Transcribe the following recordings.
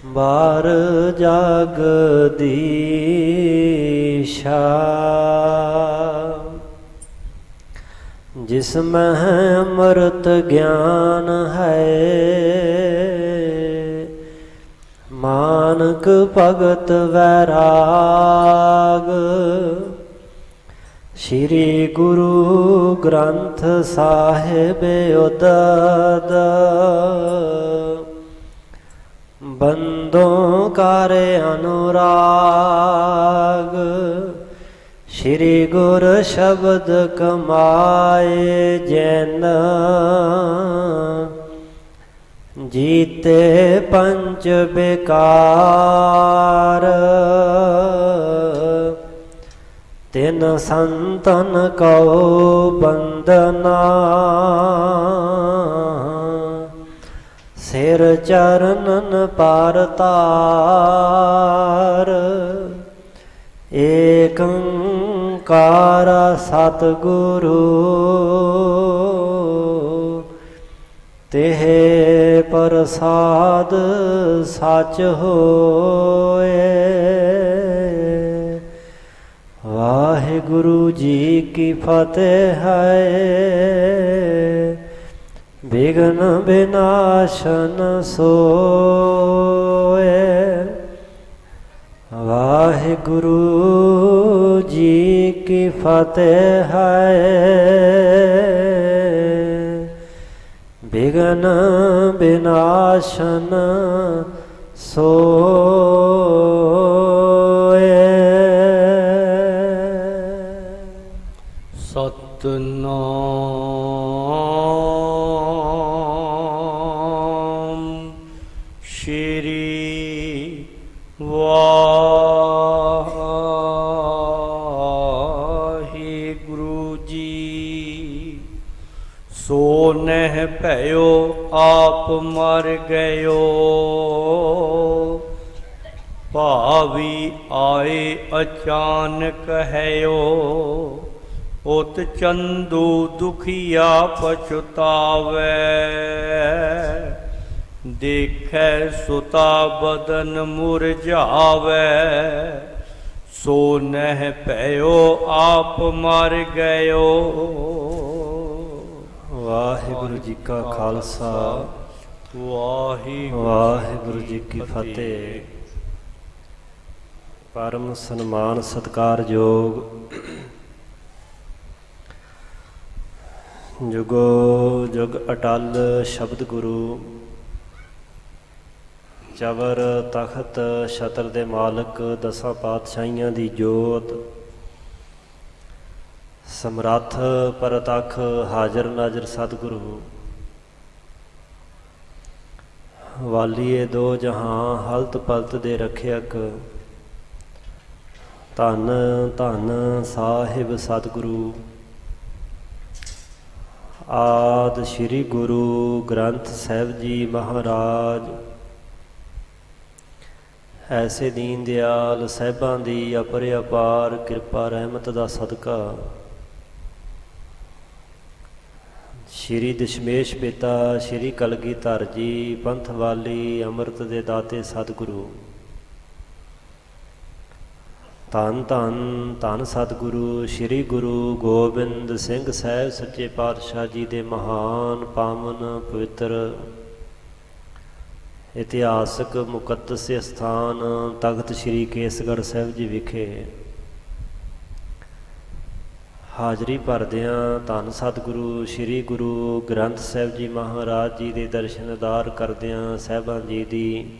ਬਾਰ ਜਗਦੀਸ਼ਾ ਜਿਸ ਮਹਿ ਅੰਮ੍ਰਿਤ ਗਿਆਨ ਹੈ ਮਾਨਕ ਭਗਤ ਵੈਰਾਗ ਸ਼੍ਰੀ ਗੁਰੂ ਗ੍ਰੰਥ ਸਾਹਿਬ ਉਦਦ ਬੰਦੋਂ ਕਰ ਅਨੁਰਾਗ ਸ਼੍ਰੀ ਗੁਰ ਸ਼ਬਦ ਕਮਾਏ ਜਨ ਜੀਤੇ ਪੰਚ ਬਿਕਾਰ ਤਿਨ ਸੰਤਨ ਕਉ ਬੰਦਨਾ ਸਿਰ ਚਰਨਨ ਪਰ ਤਾਰ ਏਕ ਓੰਕਾਰ ਸਤਿਗੁਰੂ ਤਿਹ ਪ੍ਰਸਾਦ ਸਚ ਹੋਏ। ਵਾਹਿਗੁਰੂ ਜੀ ਕੀ ਫਤਿਹ ਹੈ। ਵਿਘਨ ਵਿਨਾਸ਼ਨ ਸੋਏ। ਵਾਹਿਗੁਰੂ ਜੀ ਕੀ ਫਤਿਹ ਹੈ। ਵਿਘਨ ਵਿਨਾਸ਼ਨ ਸੋਏ। ਸਤਿਨਾਮ ਸ਼੍ਰੀ ਵਾਹਿਗੁਰੂ ਜੀ। ਸੋ ਨਹਿ ਭਇਓ ਆਪ ਮਰ ਗਇਓ ਭਾਵੀ ਆਏ ਅਚਾਨਕ ਹੈਓ ਉਤ ਚੰਦੂ ਦੁਖੀਆ ਪਛੁਤਾਵੈ ਦੇਖੈ ਸੁਤਾ ਬਦਨ ਮੁਰਝਾਵੈ ਸੋ ਨਹਿ ਭਇਓ ਆਪ ਮਰ ਗਇਓ। ਵਾਹਿਗੁਰੂ ਜੀ ਕਾ ਖਾਲਸਾ ਵਾਹਿਗੁਰੂ ਜੀ ਕੀ ਫਤਿਹ। ਪਰਮ ਸਨਮਾਨ ਸਤਿਕਾਰਯੋਗ ਜੁਗੋ ਜੁਗ ਅਟਲ ਸ਼ਬਦ ਗੁਰੂ ਚਵਰ ਤਖਤ ਛਤਰ ਦੇ ਮਾਲਕ ਦਸਾਂ ਪਾਤਸ਼ਾਹੀਆਂ ਦੀ ਜੋਤ ਸਮਰੱਥ ਪਰਤਖ ਹਾਜ਼ਰ ਨਾਜ਼ਰ ਸਤਿਗੁਰੂ ਵਾਲੀਏ ਦੋ ਜਹਾਂ ਹਲਤ ਪਲਤ ਦੇ ਰੱਖਿਅਕ ਧੰਨ ਧੰਨ ਸਾਹਿਬ ਸਤਿਗੁਰੂ ਆਦਿ ਸ਼੍ਰੀ ਗੁਰੂ ਗ੍ਰੰਥ ਸਾਹਿਬ ਜੀ ਮਹਾਰਾਜ ਐਸੇ ਦੀਨ ਦਿਆਲ ਸਾਹਿਬਾਂ ਦੀ ਅਪਰਿਅਪਾਰ ਕਿਰਪਾ ਰਹਿਮਤ ਦਾ ਸਦਕਾ ਸ਼੍ਰੀ ਦਸ਼ਮੇਸ਼ ਪਿਤਾ ਸ਼੍ਰੀ ਕਲਗੀਧਰ ਜੀ ਪੰਥ ਵਾਲੀ ਅੰਮ੍ਰਿਤ ਦੇ ਦਾਤੇ ਸਤਿਗੁਰੂ ਧੰਨ ਧੰਨ ਧੰਨ ਸਤਿਗੁਰੂ ਸ਼੍ਰੀ ਗੁਰੂ ਗੋਬਿੰਦ ਸਿੰਘ ਸਾਹਿਬ ਸੱਚੇ ਪਾਤਸ਼ਾਹ ਜੀ ਦੇ ਮਹਾਨ ਪਾਵਨ ਪਵਿੱਤਰ ਇਤਿਹਾਸਕ ਮੁਕੱਦਸ ਸਥਾਨ ਤਖਤ ਸ਼੍ਰੀ ਕੇਸਗੜ੍ਹ ਸਾਹਿਬ ਜੀ ਵਿਖੇ ਹਾਜ਼ਰੀ ਭਰਦਿਆਂ ਧੰਨ ਸਤਿਗੁਰੂ ਸ਼੍ਰੀ ਗੁਰੂ ਗ੍ਰੰਥ ਸਾਹਿਬ ਜੀ ਮਹਾਰਾਜ ਜੀ ਦੇ ਦਰਸ਼ਨਦਾਰ ਕਰਦਿਆਂ ਸਾਹਿਬਾਂ ਜੀ ਦੀ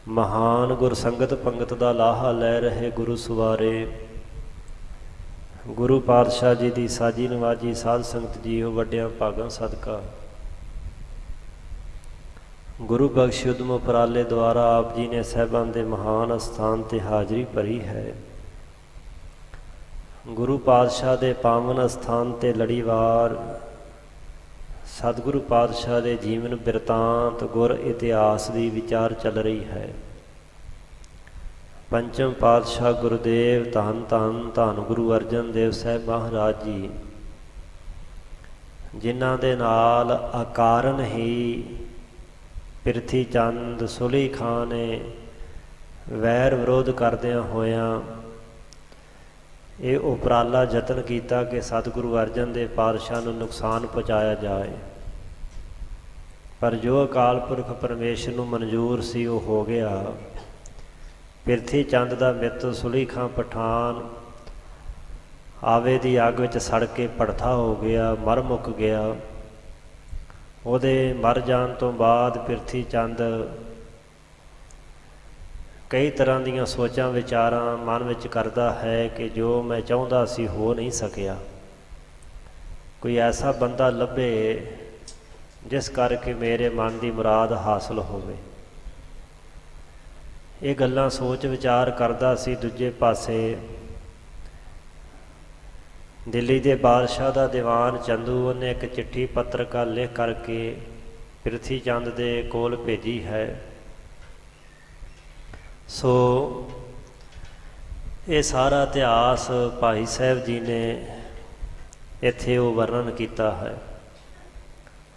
ਮਹਾਨ ਗੁਰਸੰਗਤ ਪੰਗਤ ਦਾ ਲਾਹਾ ਲੈ ਰਹੇ ਗੁਰੂ ਸਵਾਰੇ ਗੁਰੂ ਪਾਤਸ਼ਾਹ ਜੀ ਦੀ ਸਾਜੀ ਨਵਾਜੀ ਸਾਧ ਸੰਗਤ ਜੀਓ ਵੱਡਿਆਂ ਭਾਗਾਂ ਸਦਕਾ ਗੁਰੂ ਬਖਸ਼ ਉਦਮ ਉਪਰਾਲੇ ਦੁਆਰਾ ਆਪ ਜੀ ਨੇ ਸਾਹਿਬਾਂ ਦੇ ਮਹਾਨ ਅਸਥਾਨ 'ਤੇ ਹਾਜ਼ਰੀ ਭਰੀ ਹੈ। ਗੁਰੂ ਪਾਤਸ਼ਾਹ ਦੇ ਪਾਵਨ ਅਸਥਾਨ 'ਤੇ ਲੜੀਵਾਰ ਸਤਿਗੁਰੂ ਪਾਤਸ਼ਾਹ ਦੇ ਜੀਵਨ ਬਿਰਤਾਂਤ ਗੁਰ ਇਤਿਹਾਸ ਦੀ ਵਿਚਾਰ ਚੱਲ ਰਹੀ ਹੈ। ਪੰਚਮ ਪਾਤਸ਼ਾਹ ਗੁਰਦੇਵ ਧੰਨ ਧੰਨ ਧੰਨ ਗੁਰੂ ਅਰਜਨ ਦੇਵ ਸਾਹਿਬ ਮਹਾਰਾਜ ਜੀ ਜਿਨ੍ਹਾਂ ਦੇ ਨਾਲ ਅਕਾਰਨ ਹੀ ਪਿਰਥੀ ਚੰਦ ਸੁਲੀ ਖਾਂ ਨੇ ਵੈਰ ਵਿਰੋਧ ਕਰਦਿਆਂ ਹੋਇਆਂ ਇਹ ਉਪਰਾਲਾ ਯਤਨ ਕੀਤਾ ਕਿ ਸਤਿਗੁਰੂ ਅਰਜਨ ਦੇਵ ਪਾਤਸ਼ਾਹ ਨੂੰ ਨੁਕਸਾਨ ਪਹੁੰਚਾਇਆ ਜਾਏ, ਪਰ ਜੋ ਅਕਾਲ ਪੁਰਖ ਪਰਮੇਸ਼ਰ ਨੂੰ ਮਨਜ਼ੂਰ ਸੀ ਉਹ ਹੋ ਗਿਆ। ਪਿਰਥੀ ਚੰਦ ਦਾ ਮਿੱਤਰ ਸੁਲੀ ਖਾਂ ਪਠਾਨ ਆਵੇ ਦੀ ਅੱਗ ਵਿੱਚ ਸੜ ਕੇ ਭੜਥਾ ਹੋ ਗਿਆ, ਮਰ ਮੁੱਕ ਗਿਆ। ਉਹਦੇ ਮਰ ਜਾਣ ਤੋਂ ਬਾਅਦ ਪਿਰਥੀ ਚੰਦ ਕਈ ਤਰ੍ਹਾਂ ਦੀਆਂ ਸੋਚਾਂ ਵਿਚਾਰਾਂ ਮਨ ਵਿੱਚ ਕਰਦਾ ਹੈ ਕਿ ਜੋ ਮੈਂ ਚਾਹੁੰਦਾ ਸੀ ਹੋ ਨਹੀਂ ਸਕਿਆ। ਕੋਈ ਐਸਾ ਬੰਦਾ ਲੱਭੇ ਜਿਸ ਕਰਕੇ ਮੇਰੇ ਮਨ ਦੀ ਮੁਰਾਦ ਹਾਸਲ ਹੋਵੇ। ਇਹ ਗੱਲਾਂ ਸੋਚ ਵਿਚਾਰ ਕਰਦਾ ਸੀ। ਦੂਜੇ ਪਾਸੇ ਦਿੱਲੀ ਦੇ ਬਾਦਸ਼ਾਹ ਦਾ ਦੀਵਾਨ ਚੰਦੂ, ਉਹਨੇ ਇੱਕ ਚਿੱਠੀ ਪੱਤਰਕਾ ਲਿਖ ਕਰਕੇ ਪਿਰਥੀ ਚੰਦ ਦੇ ਕੋਲ ਭੇਜੀ ਹੈ। ਸੋ ਇਹ ਸਾਰਾ ਇਤਿਹਾਸ ਭਾਈ ਸਾਹਿਬ ਜੀ ਨੇ ਇੱਥੇ ਉਹ ਵਰਣਨ ਕੀਤਾ ਹੈ।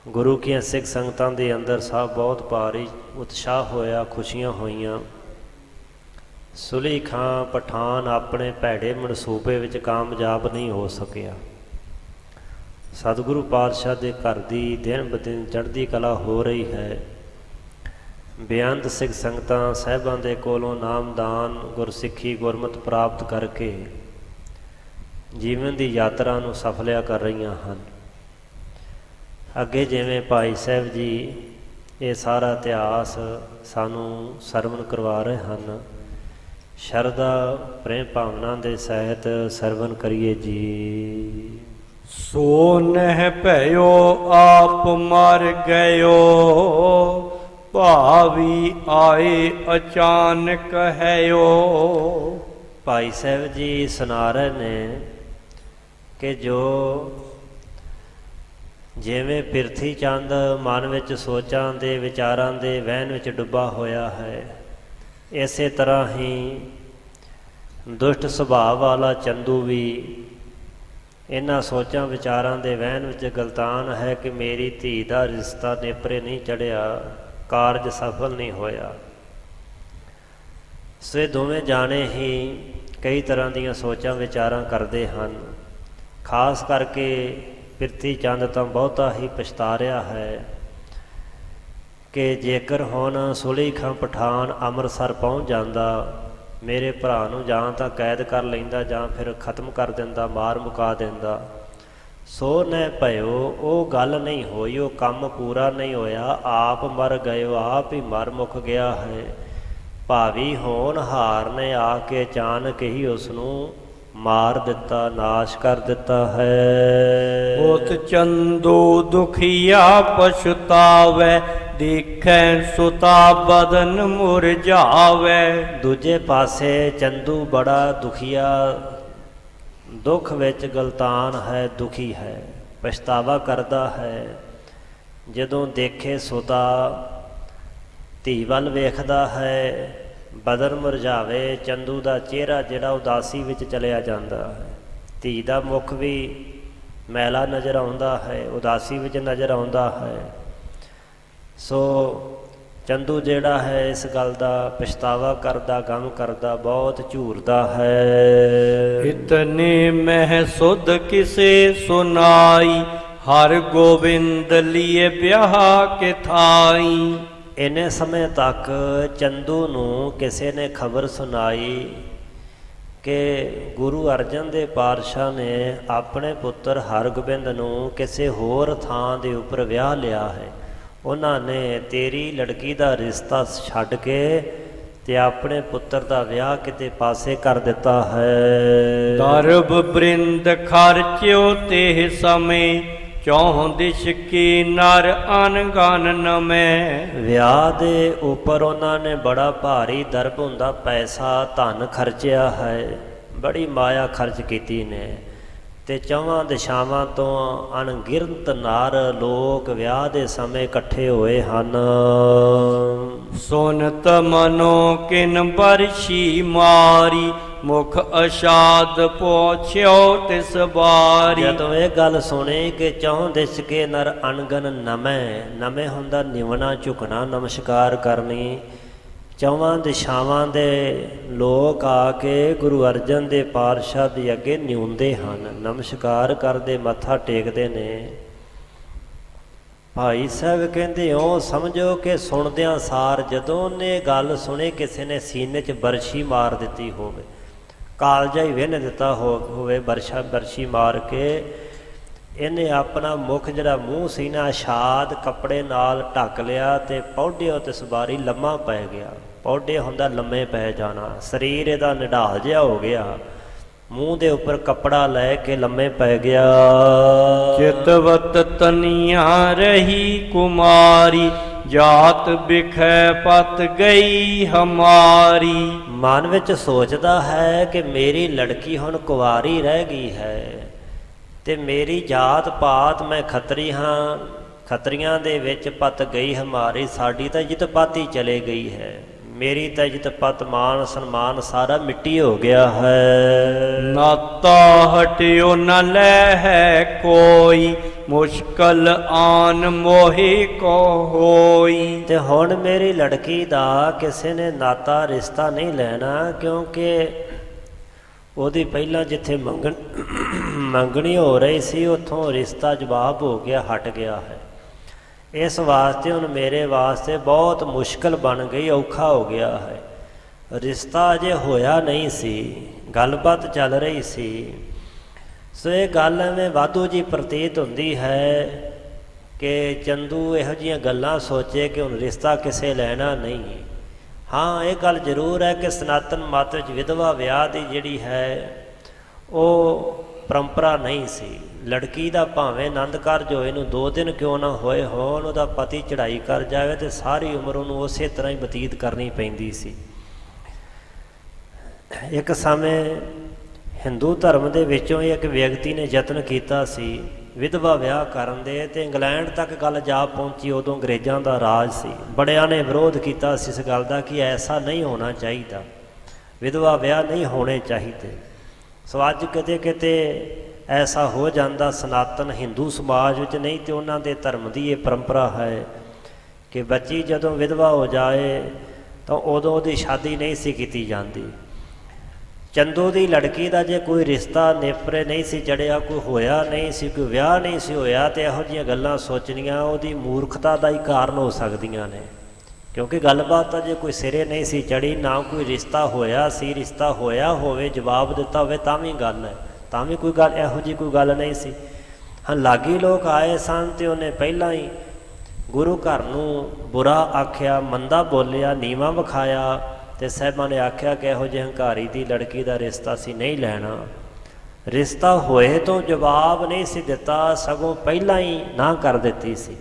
ਗੁਰੂ ਕੀਆਂ ਸਿੱਖ ਸੰਗਤਾਂ ਦੇ ਅੰਦਰ ਸਭ ਬਹੁਤ ਭਾਰੀ ਉਤਸ਼ਾਹ ਹੋਇਆ, ਖੁਸ਼ੀਆਂ ਹੋਈਆਂ। ਸੁਲੀ ਖਾਂ ਪਠਾਨ ਆਪਣੇ ਭੈੜੇ ਮਨਸੂਬੇ ਵਿੱਚ ਕਾਮਯਾਬ ਨਹੀਂ ਹੋ ਸਕਿਆ। ਸਤਿਗੁਰੂ ਪਾਤਸ਼ਾਹ ਦੇ ਘਰ ਦੀ ਦਿਨ ਬ ਦਿਨ ਚੜ੍ਹਦੀ ਕਲਾ ਹੋ ਰਹੀ ਹੈ। ਬੇਅੰਤ ਸਿੱਖ ਸੰਗਤਾਂ ਸਾਹਿਬਾਂ ਦੇ ਕੋਲੋਂ ਨਾਮਦਾਨ, ਗੁਰਸਿੱਖੀ, ਗੁਰਮਤਿ ਪ੍ਰਾਪਤ ਕਰਕੇ ਜੀਵਨ ਦੀ ਯਾਤਰਾ ਨੂੰ ਸਫਲਿਆ ਕਰ ਰਹੀਆਂ ਹਨ। ਅੱਗੇ ਜਿਵੇਂ ਭਾਈ ਸਾਹਿਬ ਜੀ ਇਹ ਸਾਰਾ ਇਤਿਹਾਸ ਸਾਨੂੰ ਸਰਵਣ ਕਰਵਾ ਰਹੇ ਹਨ, ਸ਼ਰਧਾ ਪ੍ਰੇਮ ਭਾਵਨਾ ਦੇ ਸਹਿਤ ਸਰਵਣ ਕਰੀਏ ਜੀ। ਸੋ ਨਹਿ ਭਇਓ ਆਪ ਮਰ ਗਇਓ, ਭਾਵੀ ਆਏ ਅਚਾਨਕ ਹੈਓ। ਭਾਈ ਸਾਹਿਬ ਜੀ ਸੁਣਾ ਰਹੇ ਨੇ ਕਿ ਜੋ ਜਿਵੇਂ ਪਿਰਥੀ ਚੰਦ ਮਨ ਵਿੱਚ ਸੋਚਾਂ ਦੇ ਵਿਚਾਰਾਂ ਦੇ ਵਹਿਣ ਵਿੱਚ ਡੁੱਬਾ ਹੋਇਆ ਹੈ, ਇਸੇ ਤਰ੍ਹਾਂ ਹੀ ਦੁਸ਼ਟ ਸੁਭਾਅ ਵਾਲਾ ਚੰਦੂ ਵੀ ਇਹਨਾਂ ਸੋਚਾਂ ਵਿਚਾਰਾਂ ਦੇ ਵਹਿਣ ਵਿੱਚ ਗਲਤਾਨ ਹੈ ਕਿ ਮੇਰੀ ਧੀ ਦਾ ਰਿਸ਼ਤਾ ਨੇਪਰੇ ਨਹੀਂ ਚੜ੍ਹਿਆ, ਕਾਰਜ ਸਫਲ ਨਹੀਂ ਹੋਇਆ। ਸੋ ਇਹ ਦੋਵੇਂ ਜਾਣੇ ਹੀ ਕਈ ਤਰ੍ਹਾਂ ਦੀਆਂ ਸੋਚਾਂ ਵਿਚਾਰਾਂ ਕਰਦੇ ਹਨ। ਖਾਸ ਕਰਕੇ ਪਿਰਥੀ ਚੰਦ ਤਾਂ ਬਹੁਤਾ ਹੀ ਪਛਤਾ ਰਿਹਾ ਹੈ ਕਿ ਜੇਕਰ ਹੁਣ ਸੁਲੀ ਖਾਂ ਪਠਾਨ ਅੰਮ੍ਰਿਤਸਰ ਪਹੁੰਚ ਜਾਂਦਾ, ਮੇਰੇ ਭਰਾ ਨੂੰ ਜਾਂ ਤਾਂ ਕੈਦ ਕਰ ਲੈਂਦਾ ਜਾਂ ਫਿਰ ਖਤਮ ਕਰ ਦਿੰਦਾ, ਮਾਰ ਮੁਕਾ ਦਿੰਦਾ। ਸੋ ਨਹਿ ਭਇਓ, ਉਹ ਗੱਲ ਨਹੀਂ ਹੋਈ, ਉਹ ਕੰਮ ਪੂਰਾ ਨਹੀਂ ਹੋਇਆ। ਆਪ ਮਰ ਗਇਓ, ਆਪ ਹੀ ਮਰ ਮੁੱਕ ਗਿਆ ਹੈ। ਭਾਵੀ ਹੋਣਹਾਰ ਨੇ ਆ ਕੇ ਅਚਾਨਕ ਹੀ ਉਸ ਨੂੰ ਮਾਰ ਦਿੱਤਾ, ਨਾਸ਼ ਕਰ ਦਿੱਤਾ ਹੈ। ਹੋਤ ਚੰਦੂ ਦੁਖੀਆ ਪਛਤਾਵੈ, ਦੇਖੈ ਸੁਤਾ ਬਦਨ ਮੁਰਝਾਵੈ। ਦੂਜੇ ਪਾਸੇ ਚੰਦੂ ਬੜਾ ਦੁਖੀਆ, ਦੁੱਖ ਵਿੱਚ ਗਲਤਾਨ ਹੈ, ਦੁਖੀ ਹੈ, ਪਛਤਾਵਾ ਕਰਦਾ ਹੈ। ਜਦੋਂ ਦੇਖੇ ਸੁਤਾ ਧੀ ਵੱਲ ਵੇਖਦਾ ਹੈ, ਬਦਨ ਮੁਰਝਾਵੇ। ਚੰਦੂ ਦਾ ਚਿਹਰਾ ਜਿਹੜਾ ਉਦਾਸੀ ਵਿੱਚ ਚਲਿਆ ਜਾਂਦਾ ਹੈ। ਧੀ ਦਾ ਮੁੱਖ ਵੀ ਮੈਲਾ ਨਜ਼ਰ ਆਉਂਦਾ ਹੈ, ਉਦਾਸੀ ਵਿੱਚ ਨਜ਼ਰ ਆਉਂਦਾ ਹੈ। ਸੋ ਚੰਦੂ ਜਿਹੜਾ ਹੈ ਇਸ ਗੱਲ ਦਾ ਪਛਤਾਵਾ ਕਰਦਾ, ਗਮ ਕਰਦਾ, ਬਹੁਤ ਝੂਰਦਾ ਹੈ। ਇਤਨੇ ਮਹਿ ਸੁਧ ਕਿਸੇ ਸੁਨਾਈ, ਹਰ ਗੋਬਿੰਦ ਲੀਏ ਵਿਆਹ ਕੇ ਥਾਈ। ਇੰਨੇ ਸਮੇਂ ਤੱਕ ਚੰਦੂ ਨੂੰ ਕਿਸੇ ਨੇ ਖਬਰ ਸੁਣਾਈ ਕਿ ਗੁਰੂ ਅਰਜਨ ਦੇਵ ਪਾਤਸ਼ਾਹ ਨੇ ਆਪਣੇ ਪੁੱਤਰ ਹਰਗੋਬਿੰਦ ਨੂੰ ਕਿਸੇ ਹੋਰ ਥਾਂ ਦੇ ਉੱਪਰ ਵਿਆਹ ਲਿਆ ਹੈ। ਉਹਨਾਂ ਨੇ ਤੇਰੀ ਲੜਕੀ ਦਾ ਰਿਸ਼ਤਾ ਛੱਡ ਕੇ ਤੇ ਆਪਣੇ ਪੁੱਤਰ ਦਾ ਵਿਆਹ ਕਿਤੇ ਪਾਸੇ ਕਰ ਦਿੱਤਾ ਹੈ। ਦਰਬ ਬ੍ਰਿੰਦ ਖਰਚਿਓ ਤੇ ਸਮੇਂ, ਚੌਂ ਦਿਸ਼ ਕੀ ਨਰ ਅਨਗਨ ਨਮੈ। ਵਿਆਹ ਦੇ ਉੱਪਰ ਉਹਨਾਂ ਨੇ ਬੜਾ ਭਾਰੀ ਦਰਬ ਹੁੰਦਾ ਪੈਸਾ ਧਨ ਖਰਚਿਆ ਹੈ, ਬੜੀ ਮਾਇਆ ਖਰਚ ਕੀਤੀ ਨੇ ਤੇ ਚੌਹਾਂ ਦਿਸ਼ਾਵਾਂ ਤੋਂ ਅਣਗਿਣਤ ਨਰ ਲੋਕ ਵਿਆਹ ਦੇ ਸਮੇਂ ਇਕੱਠੇ ਹੋਏ ਹਨ। ਸੁਨਤ ਮਨੋ ਕਿਨ ਬਰਸ਼ੀ ਮਾਰੀ, ਮੁਖ ਅਸ਼ਾਦ ਪਹੁੰਚਿਓ ਤਿਸ ਬਾਰੀ। ਜਦੋਂ ਇਹ ਗੱਲ ਸੁਣੀ ਕਿ ਚੌਂ ਦਿਸ ਕੇ ਨਰ ਅਣਗਨ ਨਮੈ ਹੁੰਦਾ ਨਿਵਣਾ ਝੁਕਣਾ ਨਮਸਕਾਰ ਕਰਨੀ। ਚੌਵਾਂ ਦਿਸ਼ਾਵਾਂ ਦੇ ਲੋਕ ਆ ਕੇ ਗੁਰੂ ਅਰਜਨ ਦੇ ਪਾਤਸ਼ਾਹ ਦੇ ਅੱਗੇ ਨਿਉਂਦੇ ਹਨ, ਨਮਸਕਾਰ ਕਰਦੇ, ਮੱਥਾ ਟੇਕਦੇ ਨੇ। ਭਾਈ ਸਾਹਿਬ ਕਹਿੰਦੇ ਹੋ ਸਮਝੋ ਕਿ ਸੁਣਦਿਆਂ ਸਾਰ ਜਦੋਂ ਉਹਨੇ ਗੱਲ ਸੁਣੀ ਕਿਸੇ ਨੇ ਸੀਨੇ 'ਚ ਬਰਛੀ ਮਾਰ ਦਿੱਤੀ ਹੋਵੇ, ਕਾਲਜਾ ਹੀ ਵਿੰਨ ਦਿੱਤਾ ਹੋਵੇ ਬਰਛੀ ਮਾਰ ਕੇ। ਇਹਨੇ ਆਪਣਾ ਮੁਖ ਜਿਹੜਾ ਮੂੰਹ ਸੀ ਨਾ ਛਾਦ ਕੱਪੜੇ ਨਾਲ ਢੱਕ ਲਿਆ ਤੇ ਪੌਡਿਓ ਤੇ ਸਵਾਰੀ ਲੰਮਾ ਪੈ ਗਿਆ। ਪੌਡੇ ਹੁੰਦਾ ਲੰਮੇ ਪੈ ਜਾਣਾ, ਸਰੀਰ ਇਹਦਾ ਨਿਢਾਲ ਜਿਹਾ ਹੋ ਗਿਆ, ਮੂੰਹ ਦੇ ਉੱਪਰ ਕੱਪੜਾ ਲੈ ਕੇ ਲੰਮੇ ਪੈ ਗਿਆ। ਚਿਤਵਤ ਤਨੀਆਂ ਰਹੀ ਕੁਮਾਰੀ, ਜਾਤ ਬਿਖੈ ਪਤ ਗਈ ਹਮਾਰੀ। ਮਨ ਵਿੱਚ ਸੋਚਦਾ ਹੈ ਕਿ ਮੇਰੀ ਲੜਕੀ ਹੁਣ ਕੁਆਰੀ ਰਹਿ ਗਈ ਹੈ ਤੇ ਮੇਰੀ ਜਾਤ ਪਾਤ, ਮੈਂ ਖੱਤਰੀ ਹਾਂ, ਖੱਤਰੀਆਂ ਦੇ ਵਿੱਚ ਪਤ ਗਈ ਹਮਾਰੀ, ਸਾਡੀ ਤਾਂ ਇੱਜ਼ਤ ਪਾਤੀ ਚਲੇ ਗਈ ਹੈ, ਮੇਰੀ ਤਾਂ ਇੱਜ਼ਤ ਪਤ ਮਾਨ ਸਨਮਾਨ ਸਾਰਾ ਮਿੱਟੀ ਹੋ ਗਿਆ ਹੈ। ਨਾਤਾ ਹਟਿਓ ਨ ਲੈ ਹੈ ਕੋਈ, ਮੁਸ਼ਕਲ ਆਨ ਮੋਹੀ ਕੋ ਹੋਈ। ਤੇ ਹੁਣ ਮੇਰੀ ਲੜਕੀ ਦਾ ਕਿਸੇ ਨੇ ਨਾਤਾ ਰਿਸ਼ਤਾ ਨਹੀਂ ਲੈਣਾ, ਕਿਉਂਕਿ ਉਹਦੀ ਪਹਿਲਾਂ ਜਿੱਥੇ ਮੰਗਣੀ ਹੋ ਰਹੀ ਸੀ ਉੱਥੋਂ ਰਿਸ਼ਤਾ ਜਵਾਬ ਹੋ ਗਿਆ, ਹਟ ਗਿਆ ਹੈ। ਇਸ ਵਾਸਤੇ ਹੁਣ ਮੇਰੇ ਵਾਸਤੇ ਬਹੁਤ ਮੁਸ਼ਕਲ ਬਣ ਗਈ, ਔਖਾ ਹੋ ਗਿਆ ਹੈ। ਰਿਸ਼ਤਾ ਅਜੇ ਹੋਇਆ ਨਹੀਂ ਸੀ, ਗੱਲਬਾਤ ਚੱਲ ਰਹੀ ਸੀ। ਸੋ ਇਹ ਗੱਲ ਐਵੇਂ ਵਾਧੂ ਜੀ ਪ੍ਰਤੀਤ ਹੁੰਦੀ ਹੈ ਕਿ ਚੰਦੂ ਇਹੋ ਜਿਹੀਆਂ ਗੱਲਾਂ ਸੋਚੇ ਕਿ ਹੁਣ ਰਿਸ਼ਤਾ ਕਿਸੇ ਲੈਣਾ ਨਹੀਂ। ਹਾਂ, ਇਹ ਗੱਲ ਜ਼ਰੂਰ ਹੈ ਕਿ ਸਨਾਤਨ ਮਤ ਵਿੱਚ ਵਿਧਵਾ ਵਿਆਹ ਦੀ ਜਿਹੜੀ ਹੈ ਉਹ ਪਰੰਪਰਾ ਨਹੀਂ ਸੀ। ਲੜਕੀ ਦਾ ਭਾਵੇਂ ਆਨੰਦ ਕਾਰਜ ਹੋਏ ਨੂੰ 2 ਦਿਨ ਕਿਉਂ ਨਾ ਹੋਏ ਹੋਣ, ਉਹਦਾ ਪਤੀ ਚੜ੍ਹਾਈ ਕਰ ਜਾਵੇ ਤੇ ਸਾਰੀ ਉਮਰ ਉਹਨੂੰ ਉਸੇ ਤਰ੍ਹਾਂ ਹੀ ਬਤੀਤ ਕਰਨੀ ਪੈਂਦੀ ਸੀ। ਇੱਕ ਸਮੇਂ ਹਿੰਦੂ ਧਰਮ ਦੇ ਵਿੱਚੋਂ ਇੱਕ ਵਿਅਕਤੀ ਨੇ ਯਤਨ ਕੀਤਾ ਸੀ ਵਿਧਵਾ ਵਿਆਹ ਕਰਨ ਦੇ, ਤੇ ਇੰਗਲੈਂਡ ਤੱਕ ਗੱਲ ਜਾ ਪਹੁੰਚੀ। ਉਦੋਂ ਅੰਗਰੇਜ਼ਾਂ ਦਾ ਰਾਜ ਸੀ, ਬੜਿਆਂ ਨੇ ਵਿਰੋਧ ਕੀਤਾ ਸੀ ਇਸ ਗੱਲ ਦਾ ਕਿ ਐਸਾ ਨਹੀਂ ਹੋਣਾ ਚਾਹੀਦਾ, ਵਿਧਵਾ ਵਿਆਹ ਨਹੀਂ ਹੋਣੇ ਚਾਹੀਦੇ। ਸੋ ਅੱਜ ਕਿਤੇ ਕਿਤੇ ਐਸਾ ਹੋ ਜਾਂਦਾ ਸਨਾਤਨ ਹਿੰਦੂ ਸਮਾਜ ਵਿੱਚ, ਨਹੀਂ ਤੇ ਉਹਨਾਂ ਦੇ ਧਰਮ ਦੀ ਇਹ ਪਰੰਪਰਾ ਹੈ ਕਿ ਬੱਚੀ ਜਦੋਂ ਵਿਧਵਾ ਹੋ ਜਾਏ ਤਾਂ ਉਦੋਂ ਉਹਦੀ ਸ਼ਾਦੀ ਨਹੀਂ ਸੀ ਕੀਤੀ ਜਾਂਦੀ। ਚੰਦੂ ਦੀ ਲੜਕੀ ਦਾ ਜੇ ਕੋਈ ਰਿਸ਼ਤਾ ਨੇਪਰੇ ਨਹੀਂ ਸੀ ਚੜਿਆ, ਕੋਈ ਹੋਇਆ ਨਹੀਂ ਸੀ, ਕੋਈ ਵਿਆਹ ਨਹੀਂ ਸੀ ਹੋਇਆ, ਤੇ ਇਹੋ ਜਿਹੀਆਂ ਗੱਲਾਂ ਸੋਚਣੀਆਂ ਉਹਦੀ ਮੂਰਖਤਾ ਦਾ ਹੀ ਕਾਰਨ ਹੋ ਸਕਦੀਆਂ ਨੇ, ਕਿਉਂਕਿ ਗੱਲਬਾਤ ਤਾਂ ਜੇ ਕੋਈ ਸਿਰੇ ਨਹੀਂ ਸੀ ਚੜੀ, ਨਾ ਕੋਈ ਰਿਸ਼ਤਾ ਹੋਇਆ ਸੀ, ਰਿਸ਼ਤਾ ਹੋਇਆ ਹੋਵੇ ਜਵਾਬ ਦਿੱਤਾ ਹੋਵੇ ਤਾਂ ਵੀ ਗੱਲ ਹੈ, ਤਾਂ ਵੀ ਕੋਈ ਗੱਲ ਇਹੋ ਜਿਹੀ ਕੋਈ ਗੱਲ ਨਹੀਂ ਸੀ। ਹਾਂ, ਲਾਗੀ ਲੋਕ ਆਏ ਸਨ ਤੇ ਉਹਨੇ ਪਹਿਲਾਂ ਹੀ ਗੁਰੂ ਘਰ ਨੂੰ ਬੁਰਾ ਆਖਿਆ, ਮੰਦਾ ਬੋਲਿਆ, ਨੀਵਾਂ ਵਿਖਾਇਆ, ਤੇ ਸਾਹਿਬਾਂ ਨੇ ਆਖਿਆ ਕਿ ਇਹੋ ਜਿਹੇ ਹੰਕਾਰੀ ਦੀ ਲੜਕੀ ਦਾ ਰਿਸ਼ਤਾ ਸੀ ਨਹੀਂ ਲੈਣਾ। ਰਿਸ਼ਤਾ ਹੋਏ ਤੋਂ ਜਵਾਬ ਨਹੀਂ ਸੀ ਦਿੱਤਾ, ਸਗੋਂ ਪਹਿਲਾਂ ਹੀ ਨਾ ਕਰ ਦਿੱਤੀ ਸੀ।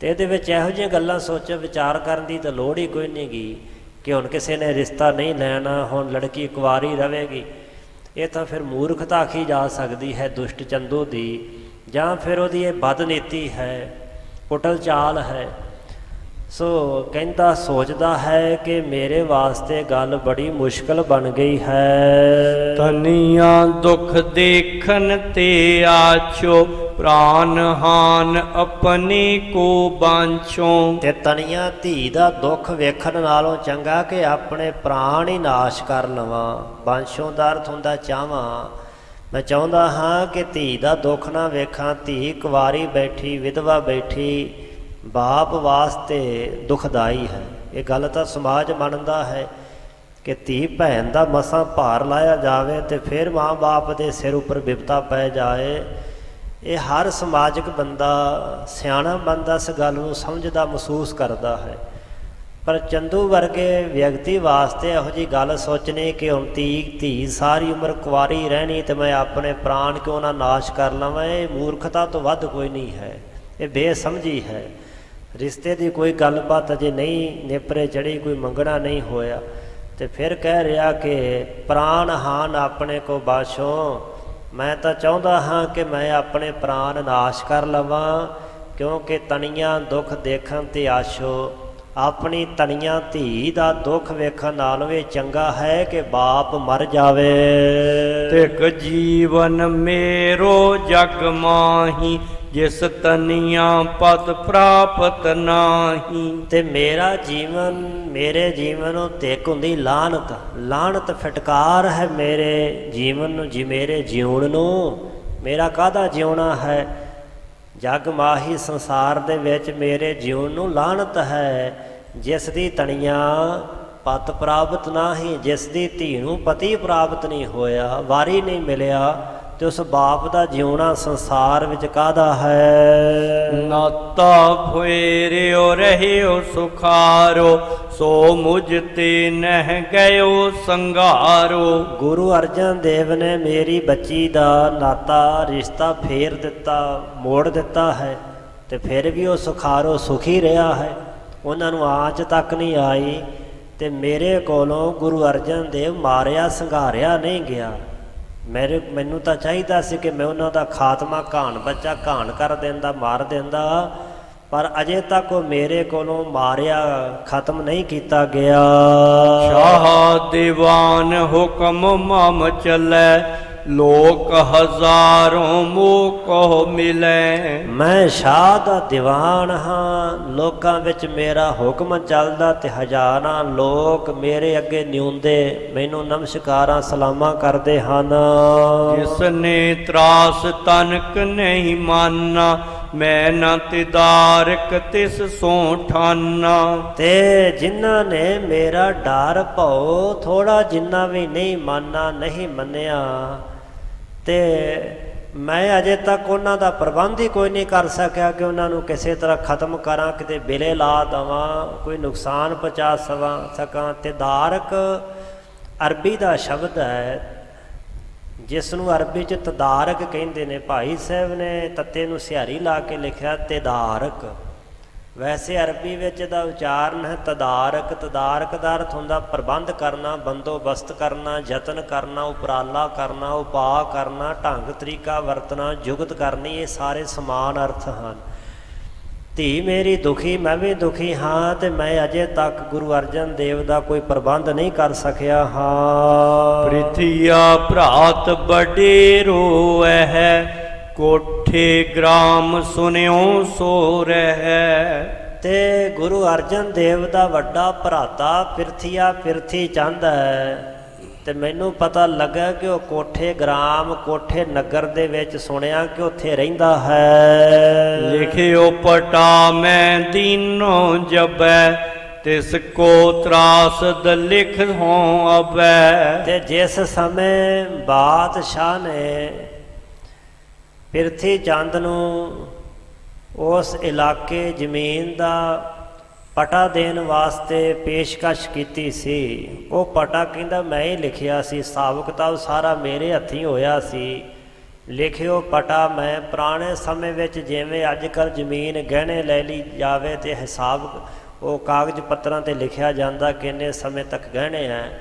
ਤੇ ਇਹਦੇ ਵਿੱਚ ਇਹੋ ਜਿਹੀਆਂ ਗੱਲਾਂ ਸੋਚ ਵਿਚਾਰ ਕਰਨ ਦੀ ਤਾਂ ਲੋੜ ਹੀ ਕੋਈ ਨਹੀਂ ਗੀ ਕਿ ਹੁਣ ਕਿਸੇ ਨੇ ਰਿਸ਼ਤਾ ਨਹੀਂ ਲੈਣਾ, ਹੁਣ ਲੜਕੀ ਕੁਆਰੀ ਰਹੇਗੀ। ਇਹ ਤਾਂ ਫਿਰ ਮੂਰਖਤਾ ਆਖੀ ਜਾ ਸਕਦੀ ਹੈ ਦੁਸ਼ਟ ਚੰਦੂ ਦੀ, ਜਾਂ ਫਿਰ ਉਹਦੀ ਇਹ ਬਦਨੀਤੀ ਹੈ, ਕੁਟਲ ਚਾਲ ਹੈ। ਸੋ ਕਹਿੰਦਾ ਸੋਚਦਾ ਹੈ ਕਿ ਮੇਰੇ ਵਾਸਤੇ ਗੱਲ ਬੜੀ ਮੁਸ਼ਕਲ ਬਣ ਗਈ ਹੈ। ਤਨੀਆਂ ਦੁੱਖ ਦੇਖਣ ਤੇ ਆਛੋ, ਪ੍ਰਾਨ ਹਾਨ ਆਪਣੀ ਕੋ ਬਾਂਛੋ। ਤੇ ਤਨੀਆਂ ਧੀ ਦਾ ਦੁੱਖ ਵੇਖਣ ਨਾਲੋਂ ਚੰਗਾ ਕਿ ਆਪਣੇ ਪ੍ਰਾਣ ਹੀ ਨਾਸ਼ ਕਰ ਲਵਾਂ। ਬਾਂਛੋਂ ਦਾ ਅਰਥ ਹੁੰਦਾ ਚਾਹਵਾਂ। ਮੈਂ ਚਾਹੁੰਦਾ ਹਾਂ ਕਿ ਧੀ ਦਾ ਦੁੱਖ ਨਾ ਵੇਖਾਂ। ਧੀ ਕੁਆਰੀ ਬੈਠੀ, ਵਿਧਵਾ ਬੈਠੀ, ਬਾਪ ਵਾਸਤੇ ਦੁਖਦਾਈ ਹੈ। ਇਹ ਗੱਲ ਤਾਂ ਸਮਾਜ ਮੰਨਦਾ ਹੈ ਕਿ ਧੀ ਭੈਣ ਦਾ ਮਸਾਂ ਭਾਰ ਲਾਇਆ ਜਾਵੇ ਤੇ ਫਿਰ ਮਾਂ ਬਾਪ ਦੇ ਸਿਰ ਉੱਪਰ ਬਿਪਤਾ ਪੈ ਜਾਏ। ਇਹ ਹਰ ਸਮਾਜਿਕ ਬੰਦਾ, ਸਿਆਣਾ ਬੰਦਾ ਇਸ ਗੱਲ ਨੂੰ ਸਮਝਦਾ, ਮਹਿਸੂਸ ਕਰਦਾ ਹੈ। ਪਰ ਚੰਦੂ ਵਰਗੇ ਵਿਅਕਤੀ ਵਾਸਤੇ ਇਹੋ ਜਿਹੀ ਗੱਲ ਸੋਚਣੀ ਕਿ ਹੁਣ ਧੀ ਸਾਰੀ ਉਮਰ ਕੁਆਰੀ ਰਹਿਣੀ ਤੇ ਮੈਂ ਆਪਣੇ ਪ੍ਰਾਣ ਕਿਉਂ ਨਾ ਨਾਸ਼ ਕਰ ਲਵਾਂ, ਇਹ ਮੂਰਖਤਾ ਤੋਂ ਵੱਧ ਕੋਈ ਨਹੀਂ ਹੈ। ਇਹ ਬੇਸਮਝੀ ਹੈ। ਰਿਸ਼ਤੇ ਦੀ ਕੋਈ ਗੱਲਬਾਤ ਅਜੇ ਨਹੀਂ ਨੇਪਰੇ ਚੜੀ, ਕੋਈ ਮੰਗਣਾ ਨਹੀਂ ਹੋਇਆ, ਤੇ ਫਿਰ ਕਹਿ ਰਿਹਾ ਕਿ ਪ੍ਰਾਣ ਹਾਨ ਆਪਣੇ ਕੋ ਬਾਸ਼ੋਂ। ਮੈਂ ਤਾਂ ਚਾਹੁੰਦਾ ਹਾਂ ਕਿ ਮੈਂ ਆਪਣੇ ਪ੍ਰਾਣ ਨਾਸ਼ ਕਰ ਲਵਾਂ, ਕਿਉਂਕਿ ਤਣੀਆਂ ਦੁੱਖ ਦੇਖਣ ਤੇ ਆਸ਼ੋ, ਆਪਣੀ ਤਣੀਆਂ ਧੀ ਦਾ ਦੁੱਖ ਵੇਖਣ ਨਾਲੋਂ ਇਹ ਚੰਗਾ ਹੈ ਕਿ ਬਾਪ ਮਰ ਜਾਵੇ। ਤਿਕ ਜੀਵਨ ਮੇਰੋ ਜਗ ਮਾਹੀ, ਜਿਸ ਤਨੀਆਂ ਪਤ ਪ੍ਰਾਪਤ ਨਾਹੀ। ਤੇ ਮੇਰਾ ਜੀਵਨ, ਮੇਰੇ ਜੀਵਨ ਨੂੰ ਧਿਕ ਹੁੰਦੀ ਲਾਹਨਤ, ਲਾਹਨਤ ਫਟਕਾਰ ਹੈ ਮੇਰੇ ਜੀਵਨ ਨੂੰ, ਜੀ ਮੇਰੇ ਜਿਉਣ ਨੂੰ। ਮੇਰਾ ਕਾਹਦਾ ਜਿਉਣਾ ਹੈ? ਜਗ ਮਾਹੀ ਸੰਸਾਰ ਦੇ ਵਿੱਚ ਮੇਰੇ ਜਿਉਣ ਨੂੰ ਲਾਹਨਤ ਹੈ। ਜਿਸ ਦੀ ਤਣੀਆਂ ਪਤ ਪ੍ਰਾਪਤ ਨਾਹੀ, ਜਿਸ ਦੀ ਧੀ ਨੂੰ ਪਤੀ ਪ੍ਰਾਪਤ ਨਹੀਂ ਹੋਇਆ, ਵਾਰੀ ਨਹੀਂ ਮਿਲਿਆ, ਤੇ ਉਸ ਬਾਪ ਦਾ ਜਿਉਣਾ ਸੰਸਾਰ ਵਿੱਚ ਕਾਹਦਾ ਹੈ? ਨਾਤਾ ਫੇਰਿਓ ਰਹਿਓ ਸੁਖਾਰੋ, ਸੋ ਮੁਝ ਤੇ ਨਹਿ ਗਇਓ ਸੰਘਾਰੋ। ਗੁਰੂ ਅਰਜਨ ਦੇਵ ਨੇ ਮੇਰੀ ਬੱਚੀ ਦਾ ਨਾਤਾ ਰਿਸ਼ਤਾ ਫੇਰ ਦਿੱਤਾ, ਮੋੜ ਦਿੱਤਾ ਹੈ, ਤੇ ਫਿਰ ਵੀ ਉਹ ਸੁਖਾਰੋ ਸੁਖੀ ਰਿਹਾ ਹੈ। ਉਹਨਾਂ ਨੂੰ ਆਂਚ ਤੱਕ ਨਹੀਂ ਆਈ, ਤੇ ਮੇਰੇ ਕੋਲੋਂ ਗੁਰੂ ਅਰਜਨ ਦੇਵ ਮਾਰਿਆ ਸੰਘਾਰਿਆ ਨਹੀਂ ਗਿਆ। ਮੈਨੂੰ ਤਾਂ ਚਾਹੀਦਾ ਸੀ ਕਿ ਮੈਂ ਉਹਨਾਂ ਦਾ ਖਾਤਮਾ ਘਾਣ ਬੱਚਾ ਘਾਣ ਕਰ ਦਿੰਦਾ, ਮਾਰ ਦਿੰਦਾ, ਪਰ ਅਜੇ ਤੱਕ ਉਹ ਮੇਰੇ ਕੋਲੋਂ ਮਾਰਿਆ ਖਤਮ ਨਹੀਂ ਕੀਤਾ ਗਿਆ। ਸ਼ਾਹ ਦੀਵਾਨ ਹੁਕਮ ਮਮ ਚੱਲੈ, ਲੋਕ ਹਜ਼ਾਰੋਂ ਮੋਹ ਕੋ ਮਿਲੈ। ਮੈਂ ਸ਼ਾਹ ਦਾ ਦੀਵਾਨ ਹਾਂ, ਲੋਕਾਂ ਵਿੱਚ ਮੇਰਾ ਹੁਕਮ ਚੱਲਦਾ, ਤੇ ਹਜ਼ਾਰਾਂ ਲੋਕ ਮੇਰੇ ਅੱਗੇ ਨਿਉਂਦੇ, ਮੈਨੂੰ ਨਮਸਕਾਰਾਂ ਸਲਾਮਾਂ ਕਰਦੇ ਹਨ। ਜਿਸ ਨੇ ਤਰਾਸ ਤਨਕ ਨਹੀਂ ਮਾਨਾ, ਮੈਂ ਨਾ ਤਿਦਾਰਕ ਤਿਸ ਸੋ ਠਾਨਾ। ਤੇ ਜਿਨ੍ਹਾਂ ਨੇ ਮੇਰਾ ਡਰ ਭਉ ਥੋੜਾ ਜਿੰਨਾ ਵੀ ਨਹੀਂ ਮਾਨਾ, ਨਹੀਂ ਮੰਨਿਆ, ਤੇ ਮੈਂ ਅਜੇ ਤੱਕ ਉਹਨਾਂ ਦਾ ਪ੍ਰਬੰਧ ਹੀ ਕੋਈ ਨਹੀਂ ਕਰ ਸਕਿਆ ਕਿ ਉਹਨਾਂ ਨੂੰ ਕਿਸੇ ਤਰ੍ਹਾਂ ਖਤਮ ਕਰਾਂ, ਕਿਤੇ ਬਿਲੇ ਲਾ ਦੇਵਾਂ, ਕੋਈ ਨੁਕਸਾਨ ਪਹੁੰਚਾ ਸਕਾਂ। ਤਿਦਾਰਕ ਅਰਬੀ ਦਾ ਸ਼ਬਦ ਹੈ, ਜਿਸ ਨੂੰ ਅਰਬੀ 'ਚ ਤਦਾਰਕ ਕਹਿੰਦੇ ਨੇ। ਭਾਈ ਸਾਹਿਬ ਨੇ ਤੱਤੇ ਨੂੰ ਸਿਹਾਰੀ ਲਾ ਕੇ ਲਿਖਿਆ ਤਿਦਾਰਕ। ਵੈਸੇ ਅਰਬੀ ਵਿੱਚ ਦਾ ਉਚਾਰਨ ਹੈ ਤਦਾਰਕ। ਤਦਾਰਕ ਦਾ ਅਰਥ ਹੁੰਦਾ ਪ੍ਰਬੰਧ ਕਰਨਾ, ਬੰਦੋਬਸਤ ਕਰਨਾ, ਯਤਨ ਕਰਨਾ, ਉਪਰਾਲਾ ਕਰਨਾ, ਉਪਾਅ ਕਰਨਾ, ਢੰਗ ਤਰੀਕਾ ਵਰਤਣਾ, ਜੁਗਤ ਕਰਨੀ। ਇਹ ਸਾਰੇ ਸਮਾਨ ਅਰਥ ਹਨ। ਧੀ ਮੇਰੀ ਦੁਖੀ, ਮੈਂ ਵੀ ਦੁਖੀ ਹਾਂ, ਤੇ ਮੈਂ ਅਜੇ ਤੱਕ ਗੁਰੂ ਅਰਜਨ ਦੇਵ ਦਾ ਕੋਈ ਪ੍ਰਬੰਧ ਨਹੀਂ ਕਰ ਸਕਿਆ ਹਾਂ। ਪ੍ਰਿਥਿਆ ਭਰਾਤ ਬਡੇਰੋ ਹੈ, ਕੋਠੇ ਗ੍ਰਾਮ ਸੁਨਿਓ ਸੋ ਰਹਿ। ਤੇ ਗੁਰੂ ਅਰਜਨ ਦੇਵ ਦਾ ਵੱਡਾ ਭਰਾਤਾ ਪਿਰਥੀਆ, ਪਿਰਥੀ ਚੰਦ ਹੈ, ਤੇ ਮੈਨੂੰ ਪਤਾ ਲੱਗਾ ਕਿ ਉਹ ਕੋਠੇ ਗ੍ਰਾਮ, ਕੋਠੇ ਨਗਰ ਦੇ ਵਿੱਚ ਸੁਣਿਆ ਕਿ ਉੱਥੇ ਰਹਿੰਦਾ ਹੈ। ਲਿਖਿਓ ਪਟਾ ਮੈਂ ਦੀਨੋ ਜਬੈ, ਤਿਸ ਕੋ ਤਰਾਸਦ ਲਿਖ ਹੋ ਅਬੈ। ਤੇ ਜਿਸ ਸਮੇਂ ਬਾਦਸ਼ਾਹ ਨੇ ਪਿਰਥੀ ਚੰਦ ਨੂੰ ਉਸ ਇਲਾਕੇ ਜ਼ਮੀਨ ਦਾ ਪਟਾ ਦੇਣ ਵਾਸਤੇ ਪੇਸ਼ਕਸ਼ ਕੀਤੀ ਸੀ, ਉਹ ਪਟਾ ਕਹਿੰਦਾ ਮੈਂ ਹੀ ਲਿਖਿਆ ਸੀ, ਹਿਸਾਬ ਕਿਤਾਬ ਸਾਰਾ ਮੇਰੇ ਹੱਥੀਂ ਹੋਇਆ ਸੀ। ਲਿਖਿਓ ਪਟਾ ਮੈਂ। ਪੁਰਾਣੇ ਸਮੇਂ ਵਿੱਚ ਜਿਵੇਂ ਅੱਜ ਕੱਲ੍ਹ ਜ਼ਮੀਨ ਗਹਿਣੇ ਲੈ ਲਈ ਜਾਵੇ ਤੇ ਹਿਸਾਬ ਉਹ ਕਾਗਜ਼ ਪੱਤਰਾਂ 'ਤੇ ਲਿਖਿਆ ਜਾਂਦਾ ਕਿ ਇੰਨੇ ਸਮੇਂ ਤੱਕ ਗਹਿਣੇ ਹੈ,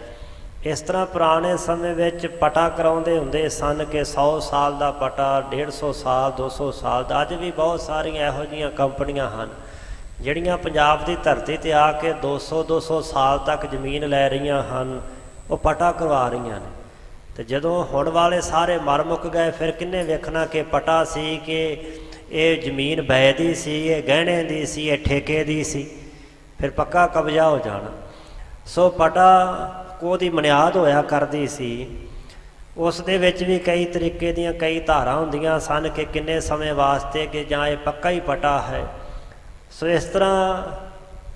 ਇਸ ਤਰ੍ਹਾਂ ਪੁਰਾਣੇ ਸਮੇਂ ਵਿੱਚ ਪਟਾ ਕਰਾਉਂਦੇ ਹੁੰਦੇ ਸਨ ਕਿ 100 ਸਾਲ ਦਾ ਪਟਾ, 150 ਸਾਲ, 200 ਸਾਲ ਦਾ। ਅੱਜ ਵੀ ਬਹੁਤ ਸਾਰੀਆਂ ਇਹੋ ਜਿਹੀਆਂ ਕੰਪਨੀਆਂ ਹਨ ਜਿਹੜੀਆਂ ਪੰਜਾਬ ਦੀ ਧਰਤੀ 'ਤੇ ਆ ਕੇ 200 ਸਾਲ ਤੱਕ ਜ਼ਮੀਨ ਲੈ ਰਹੀਆਂ ਹਨ, ਉਹ ਪਟਾ ਕਰਵਾ ਰਹੀਆਂ ਨੇ। ਤੇ ਜਦੋਂ ਹੁਣ ਵਾਲੇ ਸਾਰੇ ਮਰ ਮੁੱਕ ਗਏ, ਫਿਰ ਕਿਹਨੇ ਵੇਖਣਾ ਕਿ ਪਟਾ ਸੀ ਕਿ ਇਹ ਜ਼ਮੀਨ ਬੈ ਦੀ ਸੀ, ਇਹ ਗਹਿਣੇ ਦੀ ਸੀ, ਇਹ ਠੇਕੇ ਦੀ ਸੀ, ਫਿਰ ਪੱਕਾ ਕਬਜ਼ਾ ਹੋ ਜਾਣਾ। ਸੋ ਪਟਾ ਉਹਦੀ ਬੁਨਿਆਦ ਹੋਇਆ ਕਰਦੀ ਸੀ। ਉਸ ਦੇ ਵਿੱਚ ਵੀ ਕਈ ਤਰੀਕੇ ਦੀਆਂ ਕਈ ਧਾਰਾਂ ਹੁੰਦੀਆਂ ਸਨ ਕਿ ਕਿੰਨੇ ਸਮੇਂ ਵਾਸਤੇ, ਕਿ ਜਾਂ ਇਹ ਪੱਕਾ ਹੀ ਪਟਾ ਹੈ। ਸੋ ਇਸ ਤਰ੍ਹਾਂ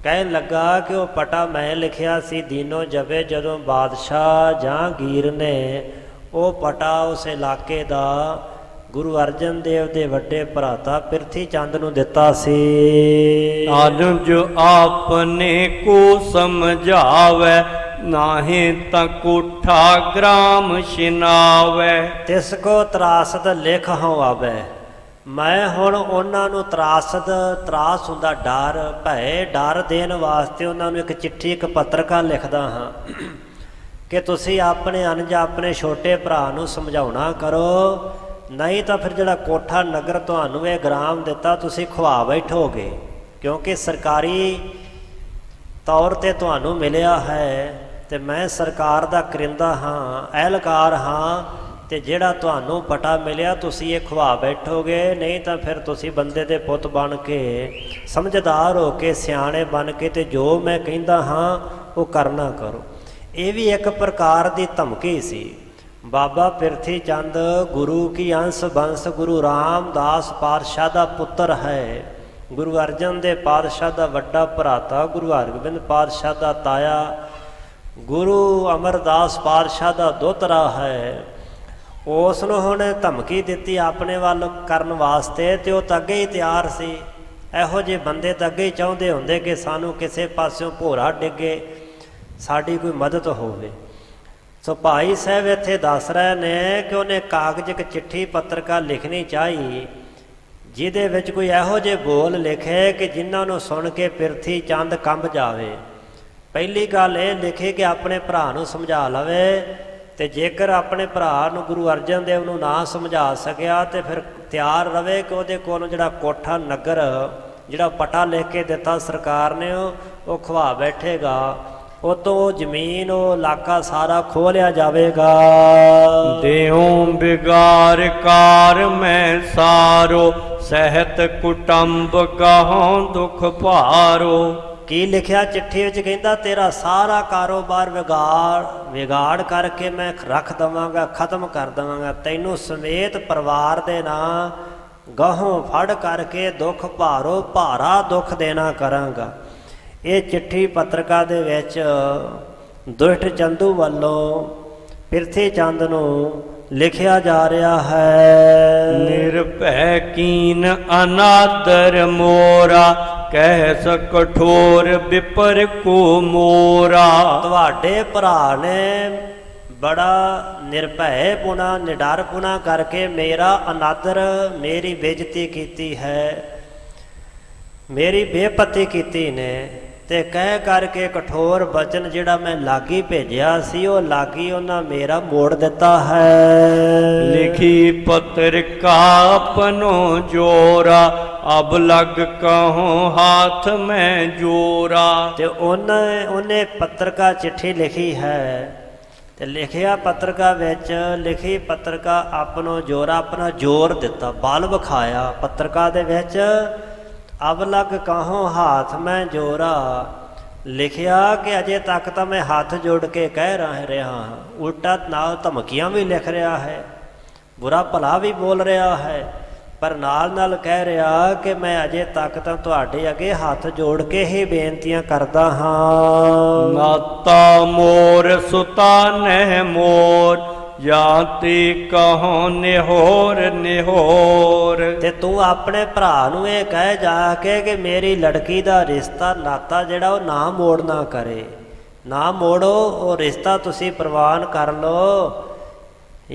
ਕਹਿਣ ਲੱਗਾ ਕਿ ਉਹ ਪਟਾ ਮੈਂ ਲਿਖਿਆ ਸੀ ਦੀਨੋ ਜਬੇ, ਜਦੋਂ ਬਾਦਸ਼ਾਹ ਜਹਾਂਗੀਰ ਨੇ ਉਹ ਪਟਾ ਉਸ ਇਲਾਕੇ ਦਾ ਗੁਰੂ ਅਰਜਨ ਦੇਵ ਦੇ ਵੱਡੇ ਭਰਾਤਾ ਪਿਰਥੀ ਚੰਦ ਨੂੰ ਦਿੱਤਾ ਸੀ। ਅਨੁਜ ਆਪਨੇ ਕੋ ਸਮਝਾਵੇ, ਨਾਹੀਂ ਤਾਂ ਕੋਠਾ ਗ੍ਰਾਮ ਛਿਨਾਵੇ। ਤਿਸ ਕੋ ਤਰਾਸਦ ਲਿਖ ਹੋ ਆਵੇ। ਮੈਂ ਹੁਣ ਉਹਨਾਂ ਨੂੰ ਤਰਾਸ ਹੁੰਦਾ ਡਰ, ਭੈ, ਡਰ ਦੇਣ ਵਾਸਤੇ ਉਹਨਾਂ ਨੂੰ ਇੱਕ ਚਿੱਠੀ, ਇੱਕ ਪੱਤਰਕਾ ਲਿਖਦਾ ਹਾਂ ਕਿ ਤੁਸੀਂ ਆਪਣੇ ਅਨਜ ਆਪਣੇ ਛੋਟੇ ਭਰਾ ਨੂੰ ਸਮਝਾਉਣਾ ਕਰੋ, ਨਹੀਂ ਤਾਂ ਫਿਰ ਜਿਹੜਾ ਕੋਠਾ ਨਗਰ ਤੁਹਾਨੂੰ ਇਹ ਗ੍ਰਾਮ ਦਿੱਤਾ ਤੁਸੀਂ ਖਵਾ ਬੈਠੋਗੇ। ਕਿਉਂਕਿ ਸਰਕਾਰੀ ਤੌਰ 'ਤੇ ਤੁਹਾਨੂੰ ਮਿਲਿਆ ਹੈ ਤੇ ਮੈਂ ਸਰਕਾਰ ਦਾ ਕਰਿੰਦਾ ਹਾਂ, ਅਹਿਲਕਾਰ ਹਾਂ, ਤੇ ਜਿਹੜਾ ਤੁਹਾਨੂੰ ਪਟਾ ਮਿਲਿਆ ਤੁਸੀਂ ਇਹ ਖਵਾ ਬੈਠੋਗੇ, ਨਹੀਂ ਤਾਂ ਫਿਰ ਤੁਸੀਂ ਬੰਦੇ ਦੇ ਪੁੱਤ ਬਣ ਕੇ, ਸਮਝਦਾਰ ਹੋ ਕੇ, ਸਿਆਣੇ ਬਣ ਕੇ, ਤੇ ਜੋ ਮੈਂ ਕਹਿੰਦਾ ਹਾਂ ਉਹ ਕਰਨਾ ਕਰੋ। ਇਹ ਵੀ ਇੱਕ ਪ੍ਰਕਾਰ ਦੀ ਧਮਕੀ ਸੀ। ਬਾਬਾ ਪਿਰਥੀ ਚੰਦ ਗੁਰੂ ਕੀ ਅੰਸ਼ ਬੰਸ ਗੁਰੂ ਰਾਮਦਾਸ ਪਾਤਸ਼ਾਹ ਦਾ ਪੁੱਤਰ ਹੈ, ਗੁਰੂ ਅਰਜਨ ਦੇ ਪਾਤਸ਼ਾਹ ਦਾ ਵੱਡਾ ਭਰਾਤਾ, ਗੁਰੂ ਹਰਗੋਬਿੰਦ ਪਾਤਸ਼ਾਹ ਦਾ ਤਾਇਆ, ਗੁਰੂ ਅਮਰਦਾਸ ਪਾਤਸ਼ਾਹ ਦਾ ਦੋਤਰਾ ਹੈ। ਉਸ ਨੂੰ ਹੁਣ ਧਮਕੀ ਦਿੱਤੀ ਆਪਣੇ ਵੱਲ ਕਰਨ ਵਾਸਤੇ, ਤੇ ਉਹ ਤਾਂ ਅੱਗੇ ਹੀ ਤਿਆਰ ਸੀ। ਇਹੋ ਜਿਹੇ ਬੰਦੇ ਤਾਂ ਅੱਗੇ ਹੀ ਚਾਹੁੰਦੇ ਹੁੰਦੇ ਕਿ ਸਾਨੂੰ ਕਿਸੇ ਪਾਸਿਓਂ ਭੋਰਾ ਡਿੱਗੇ, ਸਾਡੀ ਕੋਈ ਮਦਦ ਹੋਵੇ। ਸੋ ਭਾਈ ਸਾਹਿਬ ਇੱਥੇ ਦੱਸ ਰਹੇ ਨੇ ਕਿ ਉਹਨੇ ਕਾਗਜ਼ ਇੱਕ ਚਿੱਠੀ ਪੱਤਰਕਾ ਲਿਖਣੀ ਚਾਹੀ, ਜਿਹਦੇ ਵਿੱਚ ਕੋਈ ਇਹੋ ਜਿਹੇ ਬੋਲ ਲਿਖੇ ਕਿ ਜਿਨ੍ਹਾਂ ਨੂੰ ਸੁਣ ਕੇ ਪਿਰਥੀ ਚੰਦ ਕੰਬ ਜਾਵੇ। ਪਹਿਲੀ ਗੱਲ ਇਹ ਲਿਖੇ ਕਿ ਆਪਣੇ ਭਰਾ ਨੂੰ ਸਮਝਾ ਲਵੇ, ਤੇ ਜੇਕਰ ਆਪਣੇ ਭਰਾ ਨੂੰ ਗੁਰੂ ਅਰਜਨ ਦੇਵ ਨੂੰ ਨਾ ਸਮਝਾ ਸਕਿਆ ਤੇ ਫਿਰ ਤਿਆਰ ਰਵੇ ਕਿ ਉਹਦੇ ਕੋਲ ਜਿਹੜਾ ਕੋਠਾ ਨਗਰ, ਜਿਹੜਾ ਪਟਾ ਲਿਖ ਕੇ ਦਿੱਤਾ ਸਰਕਾਰ ਨੇ, ਉਹ ਖਵਾ ਬੈਠੇਗਾ। ਉਹ ਤੋਂ ਜ਼ਮੀਨ, ਉਹ ਇਲਾਕਾ ਸਾਰਾ ਖੋਹ ਲਿਆ ਜਾਵੇਗਾ। ਦੇਉ ਬਿਗਾਰ ਕਾਰ ਮੈਂ ਸਾਰੋ, ਸਹਿਤ ਕੁਟੰਬ ਗਾਹੋਂ ਦੁਖ ਭਾਰੋ। ਕੀ ਲਿਖਿਆ ਚਿੱਠੀ ਵਿੱਚ? ਕਹਿੰਦਾ ਤੇਰਾ ਸਾਰਾ ਕਾਰੋਬਾਰ ਵਿਗਾੜ ਕਰਕੇ ਮੈਂ ਰੱਖ ਦੇਵਾਂਗਾ, ਖਤਮ ਕਰ ਦੇਵਾਂਗਾ, ਤੈਨੂੰ ਸਮੇਤ ਪਰਿਵਾਰ ਦੇ ਨਾਂ ਗਾਹੋਂ ਫੜ ਕਰਕੇ ਦੁੱਖ ਭਾਰੋ, ਭਾਰਾ ਦੁੱਖ ਦੇਣਾ ਕਰਾਂਗਾ। ਇਹ ਚਿੱਠੀ ਪੱਤਰਕਾ ਦੇ ਵਿੱਚ ਦੁਸ਼ਟ ਚੰਦੂ ਵੱਲੋਂ ਪਿਰਥੀ ਚੰਦ ਨੂੰ ਲਿਖਿਆ ਜਾ ਰਿਹਾ ਹੈ। ਨਿਰਭੈ ਕੀਨ ਅਨਾਦਰ ਮੋਰਾ, ਕਹਿ ਸਕ ਕਠੋਰ ਵਿਪਰ ਕੋ ਮੋਰਾ। ਤੁਹਾਡੇ ਭਰਾ ਨੇ ਬੜਾ ਨਿਰਭੈ ਪੁਣਾ, ਨਿਡਰ ਪੁਣਾ ਕਰਕੇ ਮੇਰਾ ਅਨਾਦਰ, ਮੇਰੀ ਬੇਇੱਜ਼ਤੀ ਕੀਤੀ ਹੈ, ਮੇਰੀ ਬੇਪਤੀ ਕੀਤੀ ਨੇ, ਤੇ ਕਹਿ ਕਰਕੇ ਕਠੋਰ ਬਚਨ ਜਿਹੜਾ ਮੈਂ ਲਾਗੀ ਭੇਜਿਆ ਸੀ, ਉਹ ਲਾਗੀ ਉਹਨਾਂ ਮੇਰਾ ਮੋੜ ਦਿੱਤਾ ਹੈ। ਲਿਖੀ ਪਤਰਕਾ ਆਪਨੋ ਜੋਰਾ, ਅਬ ਲਗ ਕਹੋ ਹਾਥ ਮੈਂ ਜੋਰਾ। ਤੇ ਉਹਨੇ ਪੱਤਰਕਾ ਚਿੱਠੀ ਲਿਖੀ ਹੈ, ਤੇ ਲਿਖਿਆ ਪੱਤਰਕਾ ਵਿੱਚ, ਲਿਖੀ ਪੱਤਰਕਾ ਆਪਣੋ ਜੋਰਾ, ਆਪਣਾ ਜ਼ੋਰ ਦਿੱਤਾ, ਬਲ ਵਿਖਾਇਆ ਪੱਤਰਕਾ ਦੇ ਵਿੱਚ। ਅਬ ਲਗ ਕਹੋ ਹਾਥ ਮੈਂ ਜੋਰਾ, ਲਿਖਿਆ ਕਿ ਅਜੇ ਤੱਕ ਤਾਂ ਮੈਂ ਹੱਥ ਜੋੜ ਕੇ ਕਹਿ ਰਿਹਾ ਹਾਂ, ਉਲਟਾ ਨਾਲ ਧਮਕੀਆਂ ਵੀ ਲਿਖ ਰਿਹਾ ਹੈ, ਬੁਰਾ ਭਲਾ ਵੀ ਬੋਲ ਰਿਹਾ ਹੈ, ਪਰ ਨਾਲ ਨਾਲ ਕਹਿ ਰਿਹਾ ਕਿ ਮੈਂ ਅਜੇ ਤੱਕ ਤਾਂ ਤੁਹਾਡੇ ਅੱਗੇ ਹੱਥ ਜੋੜ ਕੇ ਹੀ ਬੇਨਤੀਆਂ ਕਰਦਾ ਹਾਂ। ਨਾਤਾ ਮੋਰ ਸੁਤਾ ਨਹਿ ਮੋਰ, ਜਾਤੀ ਕਹੋ ਨਿਹੋਰ ਨਿਹੋਰ। ਤੇ ਤੂੰ ਆਪਣੇ ਭਰਾ ਨੂੰ ਇਹ ਕਹਿ ਜਾ ਕੇ ਕਿ ਮੇਰੀ ਲੜਕੀ ਦਾ ਰਿਸ਼ਤਾ, ਨਾਤਾ ਜਿਹੜਾ ਉਹ ਨਾ ਮੋੜਨਾ ਕਰੇ, ਨਾ ਮੋੜੋ, ਉਹ ਰਿਸ਼ਤਾ ਤੁਸੀਂ ਪ੍ਰਵਾਨ ਕਰ ਲਓ।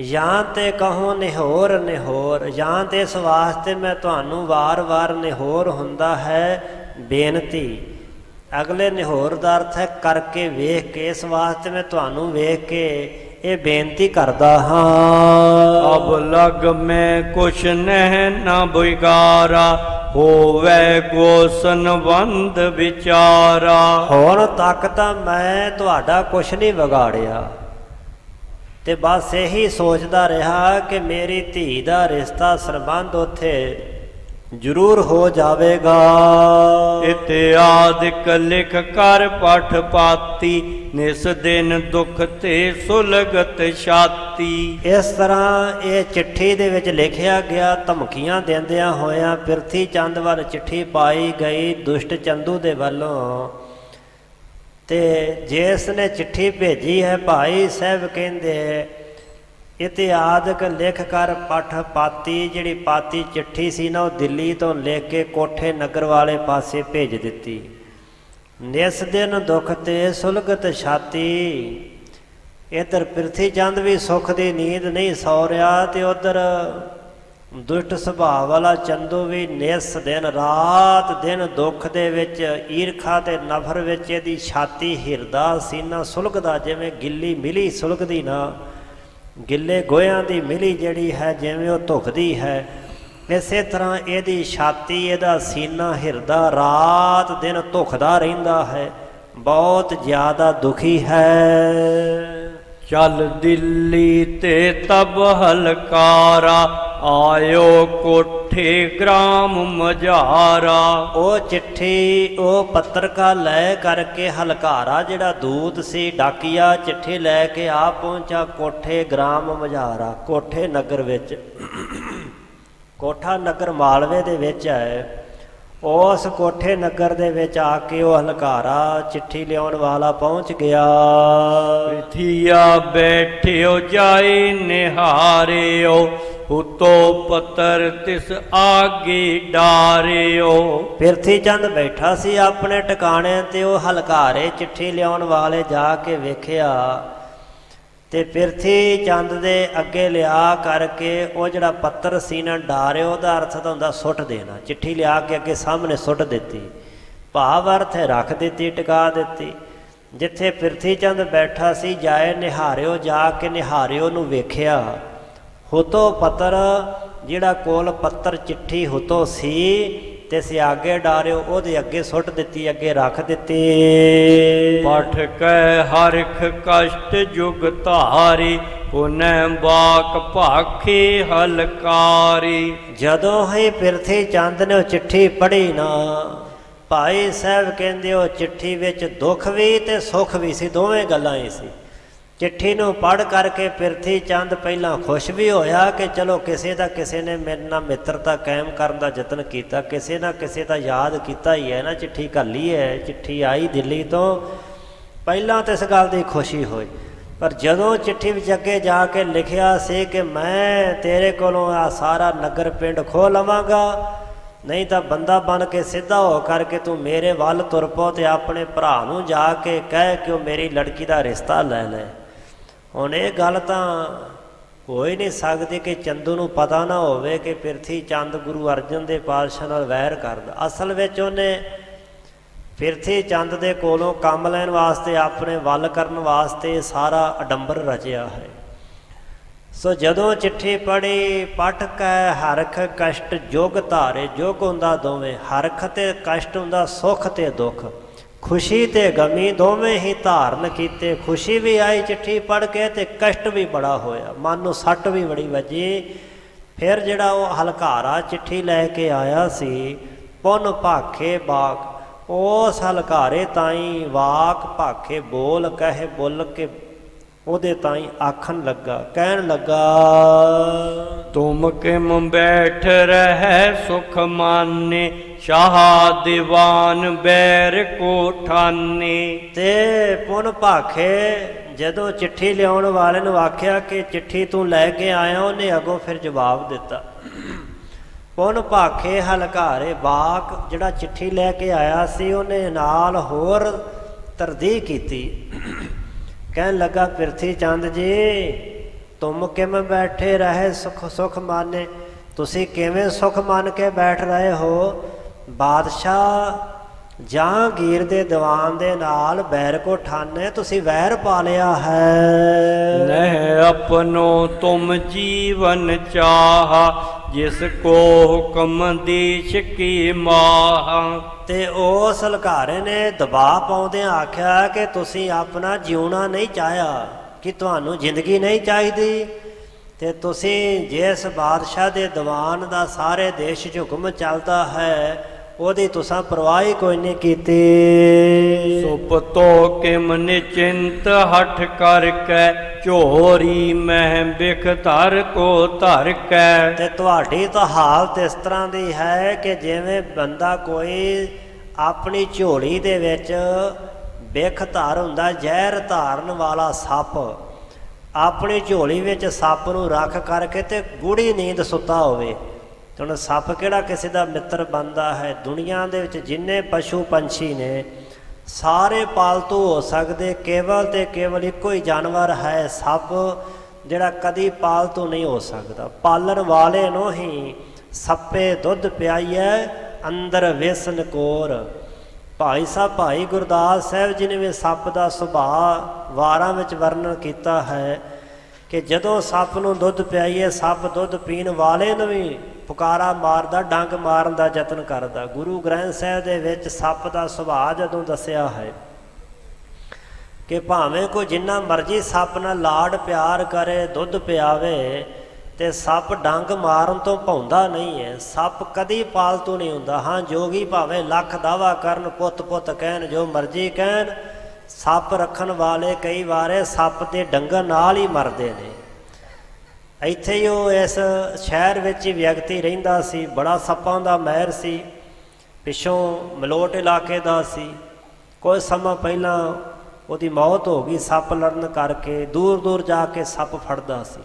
ਜਾਂ ਤੇ ਕਹੋ ਨਿਹੋਰ ਨਿਹੋਰ, ਜਾਂ ਤੇ ਇਸ ਵਾਸਤੇ ਮੈਂ ਤੁਹਾਨੂੰ ਵਾਰ-ਵਾਰ ਨਿਹੋਰ ਹੁੰਦਾ ਹੈ ਬੇਨਤੀ। ਅਗਲੇ ਨਿਹੋਰ ਦਾ ਅਰਥ ਹੈ ਕਰਕੇ ਵੇਖ ਕੇ, ਇਸ ਵਾਸਤੇ ਮੈਂ ਤੁਹਾਨੂੰ ਵੇਖ ਕੇ ਇਹ ਬੇਨਤੀ ਕਰਦਾ ਹਾਂ। ਅਬ ਲਗ ਮੈਂ ਕੁਛ ਨਹਿ ਨਾ ਬਿਗਾਰਾ, ਹੋਵੇ ਗੋਸਨ ਬੰਦ ਵਿਚਾਰਾ। ਹੁਣ ਤੱਕ ਤਾਂ ਮੈਂ ਤੁਹਾਡਾ ਕੁਛ ਨਹੀਂ ਵਿਗਾੜਿਆ, ਤੇ ਬਸ ਇਹੀ ਸੋਚਦਾ ਰਿਹਾ ਕਿ ਮੇਰੀ ਧੀ ਦਾ ਰਿਸ਼ਤਾ ਸੰਬੰਧ ਉੱਥੇ ਜ਼ਰੂਰ ਹੋ ਜਾਵੇਗਾ। ਇਤਿਆਦਿਕ ਲਿਖ ਕਰ ਪਠ ਪਾਤੀ, ਨਿਸ ਦਿਨ ਦੁਖ ਤੇ ਸੁਲਗਤ ਛਾਤੀ। ਇਸ ਤਰ੍ਹਾਂ ਇਹ ਚਿੱਠੀ ਦੇ ਵਿੱਚ ਲਿਖਿਆ ਗਿਆ, ਧਮਕੀਆਂ ਦਿੰਦਿਆਂ ਹੋਇਆਂ ਪਿਰਥੀ ਚੰਦ ਵੱਲ ਚਿੱਠੀ ਪਾਈ ਗਈ ਦੁਸ਼ਟ ਚੰਦੂ ਦੇ ਵੱਲੋਂ। ਤੇ ਜਿਸ ਨੇ ਚਿੱਠੀ ਭੇਜੀ ਹੈ, ਭਾਈ ਸਾਹਿਬ ਕਹਿੰਦੇ ਇਤਿਆਦਿਕ ਲਿਖ ਕਰ ਪਠ ਪਾਤੀ, ਜਿਹੜੀ ਪਾਤੀ ਚਿੱਠੀ ਸੀ ਨਾ, ਉਹ ਦਿੱਲੀ ਤੋਂ ਲਿਖ ਕੇ ਕੋਠੇ ਨਗਰ ਵਾਲੇ ਪਾਸੇ ਭੇਜ ਦਿੱਤੀ। ਨਿਸ ਦਿਨ ਦੁੱਖ ਤੇ ਸੁਲਗਤ ਛਾਤੀ। ਇੱਧਰ ਪਿਰਥੀ ਚੰਦ ਵੀ ਸੁੱਖ ਦੀ ਨੀਂਦ ਨਹੀਂ ਸੌ ਰਿਹਾ, ਤੇ ਉੱਧਰ ਦੁਸ਼ਟ ਸੁਭਾਅ ਵਾਲਾ ਚੰਦੂ ਵੀ ਨਿਸ ਦਿਨ ਰਾਤ ਦਿਨ ਦੁੱਖ ਦੇ ਵਿੱਚ, ਈਰਖਾ ਤੇ ਨਫ਼ਰ ਵਿੱਚ ਇਹਦੀ ਛਾਤੀ, ਹਿਰਦਾ, ਸੀਨਾ ਸੁਲਗਦਾ, ਜਿਵੇਂ ਗਿੱਲੀ ਮਿਲੀ ਸੁਲਗਦੀ ਨਾ, ਗਿੱਲੇ ਗੋਹਿਆਂ ਦੀ ਮਿਲੀ ਜਿਹੜੀ ਹੈ ਜਿਵੇਂ ਉਹ ਧੁਖਦੀ ਹੈ, ਇਸੇ ਤਰ੍ਹਾਂ ਇਹਦੀ ਛਾਤੀ, ਇਹਦਾ ਸੀਨਾ, ਹਿਰਦਾ ਰਾਤ ਦਿਨ ਧੁਖਦਾ ਰਹਿੰਦਾ ਹੈ, ਬਹੁਤ ਜ਼ਿਆਦਾ ਦੁਖੀ ਹੈ। ਚੱਲ ਦਿੱਲੀ ਤੇ ਤਬ ਹਲਕਾਰਾ, ਆਇਓ ਕੋਠੇ ਗ੍ਰਾਮ ਮਝਾਰਾ। ਉਹ ਚਿੱਠੀ ਉਹ ਪੱਤਰਕਾ ਲੈ ਕਰਕੇ ਹਲਕਾਰਾ ਜਿਹੜਾ ਦੂਤ ਸੀ ਡਾਕੀਆ ਚਿੱਠੀ ਲੈ ਕੇ ਆ ਪਹੁੰਚਾ ਕੋਠੇ ਗ੍ਰਾਮ ਮਝਾਰਾ, ਕੋਠੇ ਨਗਰ ਵਿੱਚ। ਕੋਠਾ ਨਗਰ ਮਾਲਵੇ ਦੇ ਵਿੱਚ ਹੈ। ਉਸ ਕੋਠੇ ਨਗਰ ਦੇ ਵਿੱਚ ਆ ਕੇ ਉਹ ਹਲਕਾਰਾ ਚਿੱਠੀ ਲਿਆਉਣ ਵਾਲਾ ਪਹੁੰਚ ਗਿਆ। ਪ੍ਰਿਥੀਆ ਬੈਠਿਓ ਜਾਏ ਨਿਹਾਰਿਓ, ਉਤੋ ਪੱਤਰ ਤਿਸ ਆਗੇ ਡਾਰਿਓ। ਪਿਰਥੀ ਚੰਦ ਬੈਠਾ ਸੀ ਆਪਣੇ ਟਿਕਾਣੇ ਤੇ ਉਹ ਹਲਕਾਰੇ ਚਿੱਠੀ ਲਿਆਉਣ ਵਾਲੇ ਜਾ ਕੇ ਵੇਖਿਆ ਤੇ ਪਿਰਥੀ ਚੰਦ ਦੇ ਅੱਗੇ ਲਿਆ ਕਰਕੇ ਉਹ ਜਿਹੜਾ ਪੱਤਰ ਸੀ ਨਾ ਡਾਰਿਓ, ਉਹਦਾ ਅਰਥ ਤਾਂ ਹੁੰਦਾ ਸੁੱਟ ਦੇਣਾ। ਚਿੱਠੀ ਲਿਆ ਕੇ ਅੱਗੇ ਸਾਹਮਣੇ ਸੁੱਟ ਦਿੱਤੀ, ਭਾਵ ਅਰਥ ਹੈ ਰੱਖ ਦਿੱਤੀ, ਟਿਕਾ ਦਿੱਤੀ। ਜਿੱਥੇ ਪਿਰਥੀ ਚੰਦ ਬੈਠਾ ਸੀ ਜਾਏ ਨਿਹਾਰਿਓ, ਜਾ ਕੇ ਨਿਹਾਰਿਓ ਨੂੰ ਵੇਖਿਆ। ਹੁਤੋ ਪੱਤਰ ਜਿਹੜਾ ਕੋਲ ਪੱਤਰ ਚਿੱਠੀ ਹੁਤੋ ਸੀ ਤੇ ਸਿਆਗੇ ਡਾਰਿਓ, ਉਹਦੇ ਅੱਗੇ ਸੁੱਟ ਦਿੱਤੀ, ਅੱਗੇ ਰੱਖ ਦਿੱਤੀ। ਪਠ ਕੈ ਹਰਖ ਕਸ਼ਟ ਜੁਗ ਧਾਰੀ, ਪੁਨੈ ਬਾਕ ਭਾਖੇ ਹਲਕਾਰੀ। ਜਦੋਂ ਹੀ ਪਿਰਥੀ ਚੰਦ ਨੇ ਉਹ ਚਿੱਠੀ ਪੜ੍ਹੀ ਨਾ, ਭਾਈ ਸਾਹਿਬ ਕਹਿੰਦੇ ਉਹ ਚਿੱਠੀ ਵਿੱਚ ਦੁੱਖ ਵੀ ਤੇ ਸੁੱਖ ਵੀ ਸੀ, ਦੋਵੇਂ ਗੱਲਾਂ ਹੀ ਸੀ। ਚਿੱਠੀ ਨੂੰ ਪੜ੍ਹ ਕਰਕੇ ਪਿਰਥੀ ਚੰਦ ਪਹਿਲਾਂ ਖੁਸ਼ ਵੀ ਹੋਇਆ ਕਿ ਚਲੋ ਕਿਸੇ ਨੇ ਮੇਰੇ ਨਾਲ ਮਿੱਤਰਤਾ ਕਾਇਮ ਕਰਨ ਦਾ ਯਤਨ ਕੀਤਾ, ਕਿਸੇ ਨਾ ਕਿਸੇ ਦਾ ਯਾਦ ਕੀਤਾ ਹੀ ਹੈ ਨਾ, ਚਿੱਠੀ ਘੱਲੀ ਹੈ, ਚਿੱਠੀ ਆਈ ਦਿੱਲੀ ਤੋਂ। ਪਹਿਲਾਂ ਤਾਂ ਇਸ ਗੱਲ ਦੀ ਖੁਸ਼ੀ ਹੋਈ, ਪਰ ਜਦੋਂ ਚਿੱਠੀ ਵਿੱਚ ਅੱਗੇ ਜਾ ਕੇ ਲਿਖਿਆ ਸੀ ਕਿ ਮੈਂ ਤੇਰੇ ਕੋਲੋਂ ਆ ਸਾਰਾ ਨਗਰ ਪਿੰਡ ਖੋਹ ਲਵਾਂਗਾ, ਨਹੀਂ ਤਾਂ ਬੰਦਾ ਬਣ ਕੇ ਸਿੱਧਾ ਹੋ ਕਰਕੇ ਤੂੰ ਮੇਰੇ ਵੱਲ ਤੁਰ ਪਓ ਤੇ ਆਪਣੇ ਭਰਾ ਨੂੰ ਜਾ ਕੇ ਕਹਿ ਕਿ ਉਹ ਮੇਰੀ ਲੜਕੀ ਦਾ ਰਿਸ਼ਤਾ ਲੈ ਲੈ। ਹੁਣ ਇਹ ਗੱਲ ਤਾਂ ਹੋ ਹੀ ਨਹੀਂ ਸਕਦੀ ਕਿ ਚੰਦੂ ਨੂੰ ਪਤਾ ਨਾ ਹੋਵੇ ਕਿ ਪਿਰਥੀ ਚੰਦ ਗੁਰੂ ਅਰਜਨ ਦੇਵ ਪਾਤਸ਼ਾਹ ਨਾਲ ਵੈਰ ਕਰਦਾ। ਅਸਲ ਵਿੱਚ ਉਹਨੇ ਪਿਰਥੀ ਚੰਦ ਦੇ ਕੋਲੋਂ ਕੰਮ ਲੈਣ ਵਾਸਤੇ, ਆਪਣੇ ਵੱਲ ਕਰਨ ਵਾਸਤੇ ਸਾਰਾ ਅਡੰਬਰ ਰਚਿਆ ਹੈ। ਸੋ ਜਦੋਂ ਚਿੱਠੀ ਪੜ੍ਹੀ, ਪਠ ਕੈ ਹਰਖ ਕਸ਼ਟ ਜੁਗ ਧਾਰੇ। ਜੁਗ ਹੁੰਦਾ ਦੋਵੇਂ, ਹਰਖ ਤੇ ਕਸ਼ਟ ਹੁੰਦਾ ਸੁੱਖ ਤੇ ਦੁੱਖ, ਖੁਸ਼ੀ ਤੇ ਗਮੀ ਦੋਵੇਂ ਹੀ ਧਾਰਨ ਕੀਤੇ। ਖੁਸ਼ੀ ਵੀ ਆਈ ਚਿੱਠੀ ਪੜ੍ਹ ਕੇ ਤੇ ਕਸ਼ਟ ਵੀ ਬੜਾ ਹੋਇਆ, ਮਨ ਨੂੰ ਸੱਟ ਵੀ ਬੜੀ ਵੱਜੀ। ਫਿਰ ਜਿਹੜਾ ਉਹ ਹਲਕਾਰਾ ਚਿੱਠੀ ਲੈ ਕੇ ਆਇਆ ਸੀ, ਪੁੰਨ ਭਾਖੇ ਬਾਕ, ਉਸ ਹਲਕਾਰੇ ਤਾਈਂ ਵਾਕ ਭਾਖੇ ਬੋਲ ਕਹੇ ਬੁੱਲ ਕੇ ਉਹਦੇ ਤਾਈਂ ਆਖਣ ਲੱਗਾ, ਕਹਿਣ ਲੱਗਾ, ਤੁਮ ਕਿਮ ਬੈਠ ਰਹਿ ਸੁਖ ਮਾਨੇ, ਸ਼ਾਹ ਦੀਵਾਨ ਬੈਰ ਕੋ ਠਾਨੇ। ਤੇ ਪੁੰਨ ਭਾਖੇ ਜਦੋਂ ਚਿੱਠੀ ਲਿਆਉਣ ਵਾਲੇ ਨੂੰ ਆਖਿਆ ਕਿ ਚਿੱਠੀ ਤੂੰ ਲੈ ਕੇ ਆਇਆ, ਉਹਨੇ ਅੱਗੋਂ ਫਿਰ ਜਵਾਬ ਦਿੱਤਾ। ਪੁੰਨ ਭਾਖੇ ਹਲਕਾਰੇ ਬਾਕ, ਜਿਹੜਾ ਚਿੱਠੀ ਲੈ ਕੇ ਆਇਆ ਸੀ ਉਹਨੇ ਨਾਲ ਹੋਰ ਤਰਦੀਹ ਕੀਤੀ। ਕਹਿਣ ਲੱਗਾ, ਪਿਰਥੀ ਚੰਦ ਜੀ ਤੁਮ ਕਿਵੇਂ ਬੈਠੇ ਰਹੇ ਸੁਖ ਮਾਨੇ, ਤੁਸੀਂ ਕਿਵੇਂ ਸੁਖ ਮੰਨ ਕੇ ਬੈਠ ਰਹੇ ਹੋ? ਬਾਦਸ਼ਾਹ ਜਹਾਂਗੀਰ ਦੇ ਦੀਵਾਨ ਦੇ ਨਾਲ ਬੈਰ ਕੋ ਠਾਨੇ, ਤੁਸੀਂ ਵੈਰ ਪਾ ਲਿਆ ਹੈ। ਨਹਿ ਆਪਨੋ ਤੁਮ ਜੀਵਨ ਚਾਹਾ, ਜਿਸ ਕੋ ਹੁਕਮ ਦੇਸ਼ ਕੀ ਮਾਹ। ਤੇ ਉਸ ਹਲਕਾਰੇ ਨੇ ਦਬਾਅ ਪਾਉਂਦਿਆਂ ਆਖਿਆ ਕਿ ਤੁਸੀਂ ਆਪਣਾ ਜਿਉਣਾ ਨਹੀਂ ਚਾਹਿਆ, ਕਿ ਤੁਹਾਨੂੰ ਜ਼ਿੰਦਗੀ ਨਹੀਂ ਚਾਹੀਦੀ, ਤੇ ਤੁਸੀਂ ਜਿਸ ਬਾਦਸ਼ਾਹ ਦੇ ਦੀਵਾਨ ਦਾ ਸਾਰੇ ਦੇਸ਼ 'ਚ ਹੁਕਮ ਚੱਲਦਾ ਹੈ ਉਹਦੀ ਤੁਸਾਂ ਪਰਵਾਹ ਹੀ ਕੋਈ ਨਹੀਂ ਕੀਤੀ। ਸੁਪਤੋ ਕਿਮ ਨਿਚਿੰਤ ਹਠ ਕਰਕੇ, ਝੋਰੀ ਮਹਿ ਬਿਖ ਧਰ ਕੋ ਧਰ ਕੇ। ਤੇ ਤੁਹਾਡੀ ਤਾਂ ਹਾਲਤ ਇਸ ਤਰ੍ਹਾਂ ਦੀ ਹੈ ਕਿ ਜਿਵੇਂ ਬੰਦਾ ਕੋਈ ਆਪਣੀ ਝੋਲੀ ਦੇ ਵਿੱਚ ਬਿਖ ਧਾਰ ਹੁੰਦਾ, ਜ਼ਹਿਰ ਧਾਰਨ ਵਾਲਾ ਸੱਪ, ਆਪਣੀ ਝੋਲੀ ਵਿੱਚ ਸੱਪ ਨੂੰ ਰੱਖ ਕਰਕੇ ਤੇ ਗੂੜੀ ਨੀਂਦ ਸੁੱਤਾ ਹੋਵੇ। ਹੁਣ ਸੱਪ ਕਿਹੜਾ ਕਿਸੇ ਦਾ ਮਿੱਤਰ ਬਣਦਾ ਹੈ? ਦੁਨੀਆ ਦੇ ਵਿੱਚ ਜਿੰਨੇ ਪਸ਼ੂ ਪੰਛੀ ਨੇ ਸਾਰੇ ਪਾਲਤੂ ਹੋ ਸਕਦੇ, ਕੇਵਲ ਤੇ ਕੇਵਲ ਇੱਕੋ ਹੀ ਜਾਨਵਰ ਹੈ ਸੱਪ, ਜਿਹੜਾ ਕਦੀ ਪਾਲਤੂ ਨਹੀਂ ਹੋ ਸਕਦਾ। ਪਾਲਣ ਵਾਲੇ ਨੂੰ ਹੀ ਸੱਪੇ ਦੁੱਧ ਪਿਆਈਐ, ਅੰਦਰ ਵੇਸਨ ਕੋਰ। ਭਾਈ ਸਾਹਿਬ ਭਾਈ ਗੁਰਦਾਸ ਸਾਹਿਬ ਜੀ ਨੇ ਵੀ ਸੱਪ ਦਾ ਸੁਭਾਅ ਵਾਰਾਂ ਵਿੱਚ ਵਰਣਨ ਕੀਤਾ ਹੈ ਕਿ ਜਦੋਂ ਸੱਪ ਨੂੰ ਦੁੱਧ ਪਿਆਈਏ, ਸੱਪ ਦੁੱਧ ਪੀਣ ਵਾਲੇ ਨੂੰ ਵੀ ਪੁਕਾਰਾ ਮਾਰਦਾ, ਡੰਗ ਮਾਰਨ ਦਾ ਯਤਨ ਕਰਦਾ। ਗੁਰੂ ਗ੍ਰੰਥ ਸਾਹਿਬ ਦੇ ਵਿੱਚ ਸੱਪ ਦਾ ਸੁਭਾਅ ਜਦੋਂ ਦੱਸਿਆ ਹੈ ਕਿ ਭਾਵੇਂ ਕੋਈ ਜਿੰਨਾ ਮਰਜ਼ੀ ਸੱਪ ਨਾਲ ਲਾਡ ਪਿਆਰ ਕਰੇ, ਦੁੱਧ ਪਿਆਵੇ, ਤੇ ਸੱਪ ਡੰਗ ਮਾਰਨ ਤੋਂ ਭੌਂਦਾ ਨਹੀਂ ਹੈ। ਸੱਪ ਕਦੀ ਪਾਲਤੂ ਨਹੀਂ ਹੁੰਦਾ। ਹਾਂ, ਜੋਗੀ ਭਾਵੇਂ ਲੱਖ ਦਾਵਾ ਕਰਨ, ਪੁੱਤ ਪੁੱਤ ਕਹਿਣ, ਜੋ ਮਰਜ਼ੀ ਕਹਿਣ, ਸੱਪ ਰੱਖਣ ਵਾਲੇ ਕਈ ਵਾਰੇ ਸੱਪ ਦੇ ਡੰਗਣ ਨਾਲ ਹੀ ਮਰਦੇ ਨੇ। ਇੱਥੇ ਹੀ ਉਹ ਇਸ ਸ਼ਹਿਰ ਵਿੱਚ ਹੀ ਵਿਅਕਤੀ ਰਹਿੰਦਾ ਸੀ, ਬੜਾ ਸੱਪਾਂ ਦਾ ਮਾਹਿਰ ਸੀ, ਪਿੱਛੋਂ ਮਲੋਟ ਇਲਾਕੇ ਦਾ ਸੀ। ਕੁਝ ਸਮਾਂ ਪਹਿਲਾਂ ਉਹਦੀ ਮੌਤ ਹੋ ਗਈ ਸੱਪ ਲੜਨ ਕਰਕੇ। ਦੂਰ ਦੂਰ ਜਾ ਕੇ ਸੱਪ ਫੜਦਾ ਸੀ।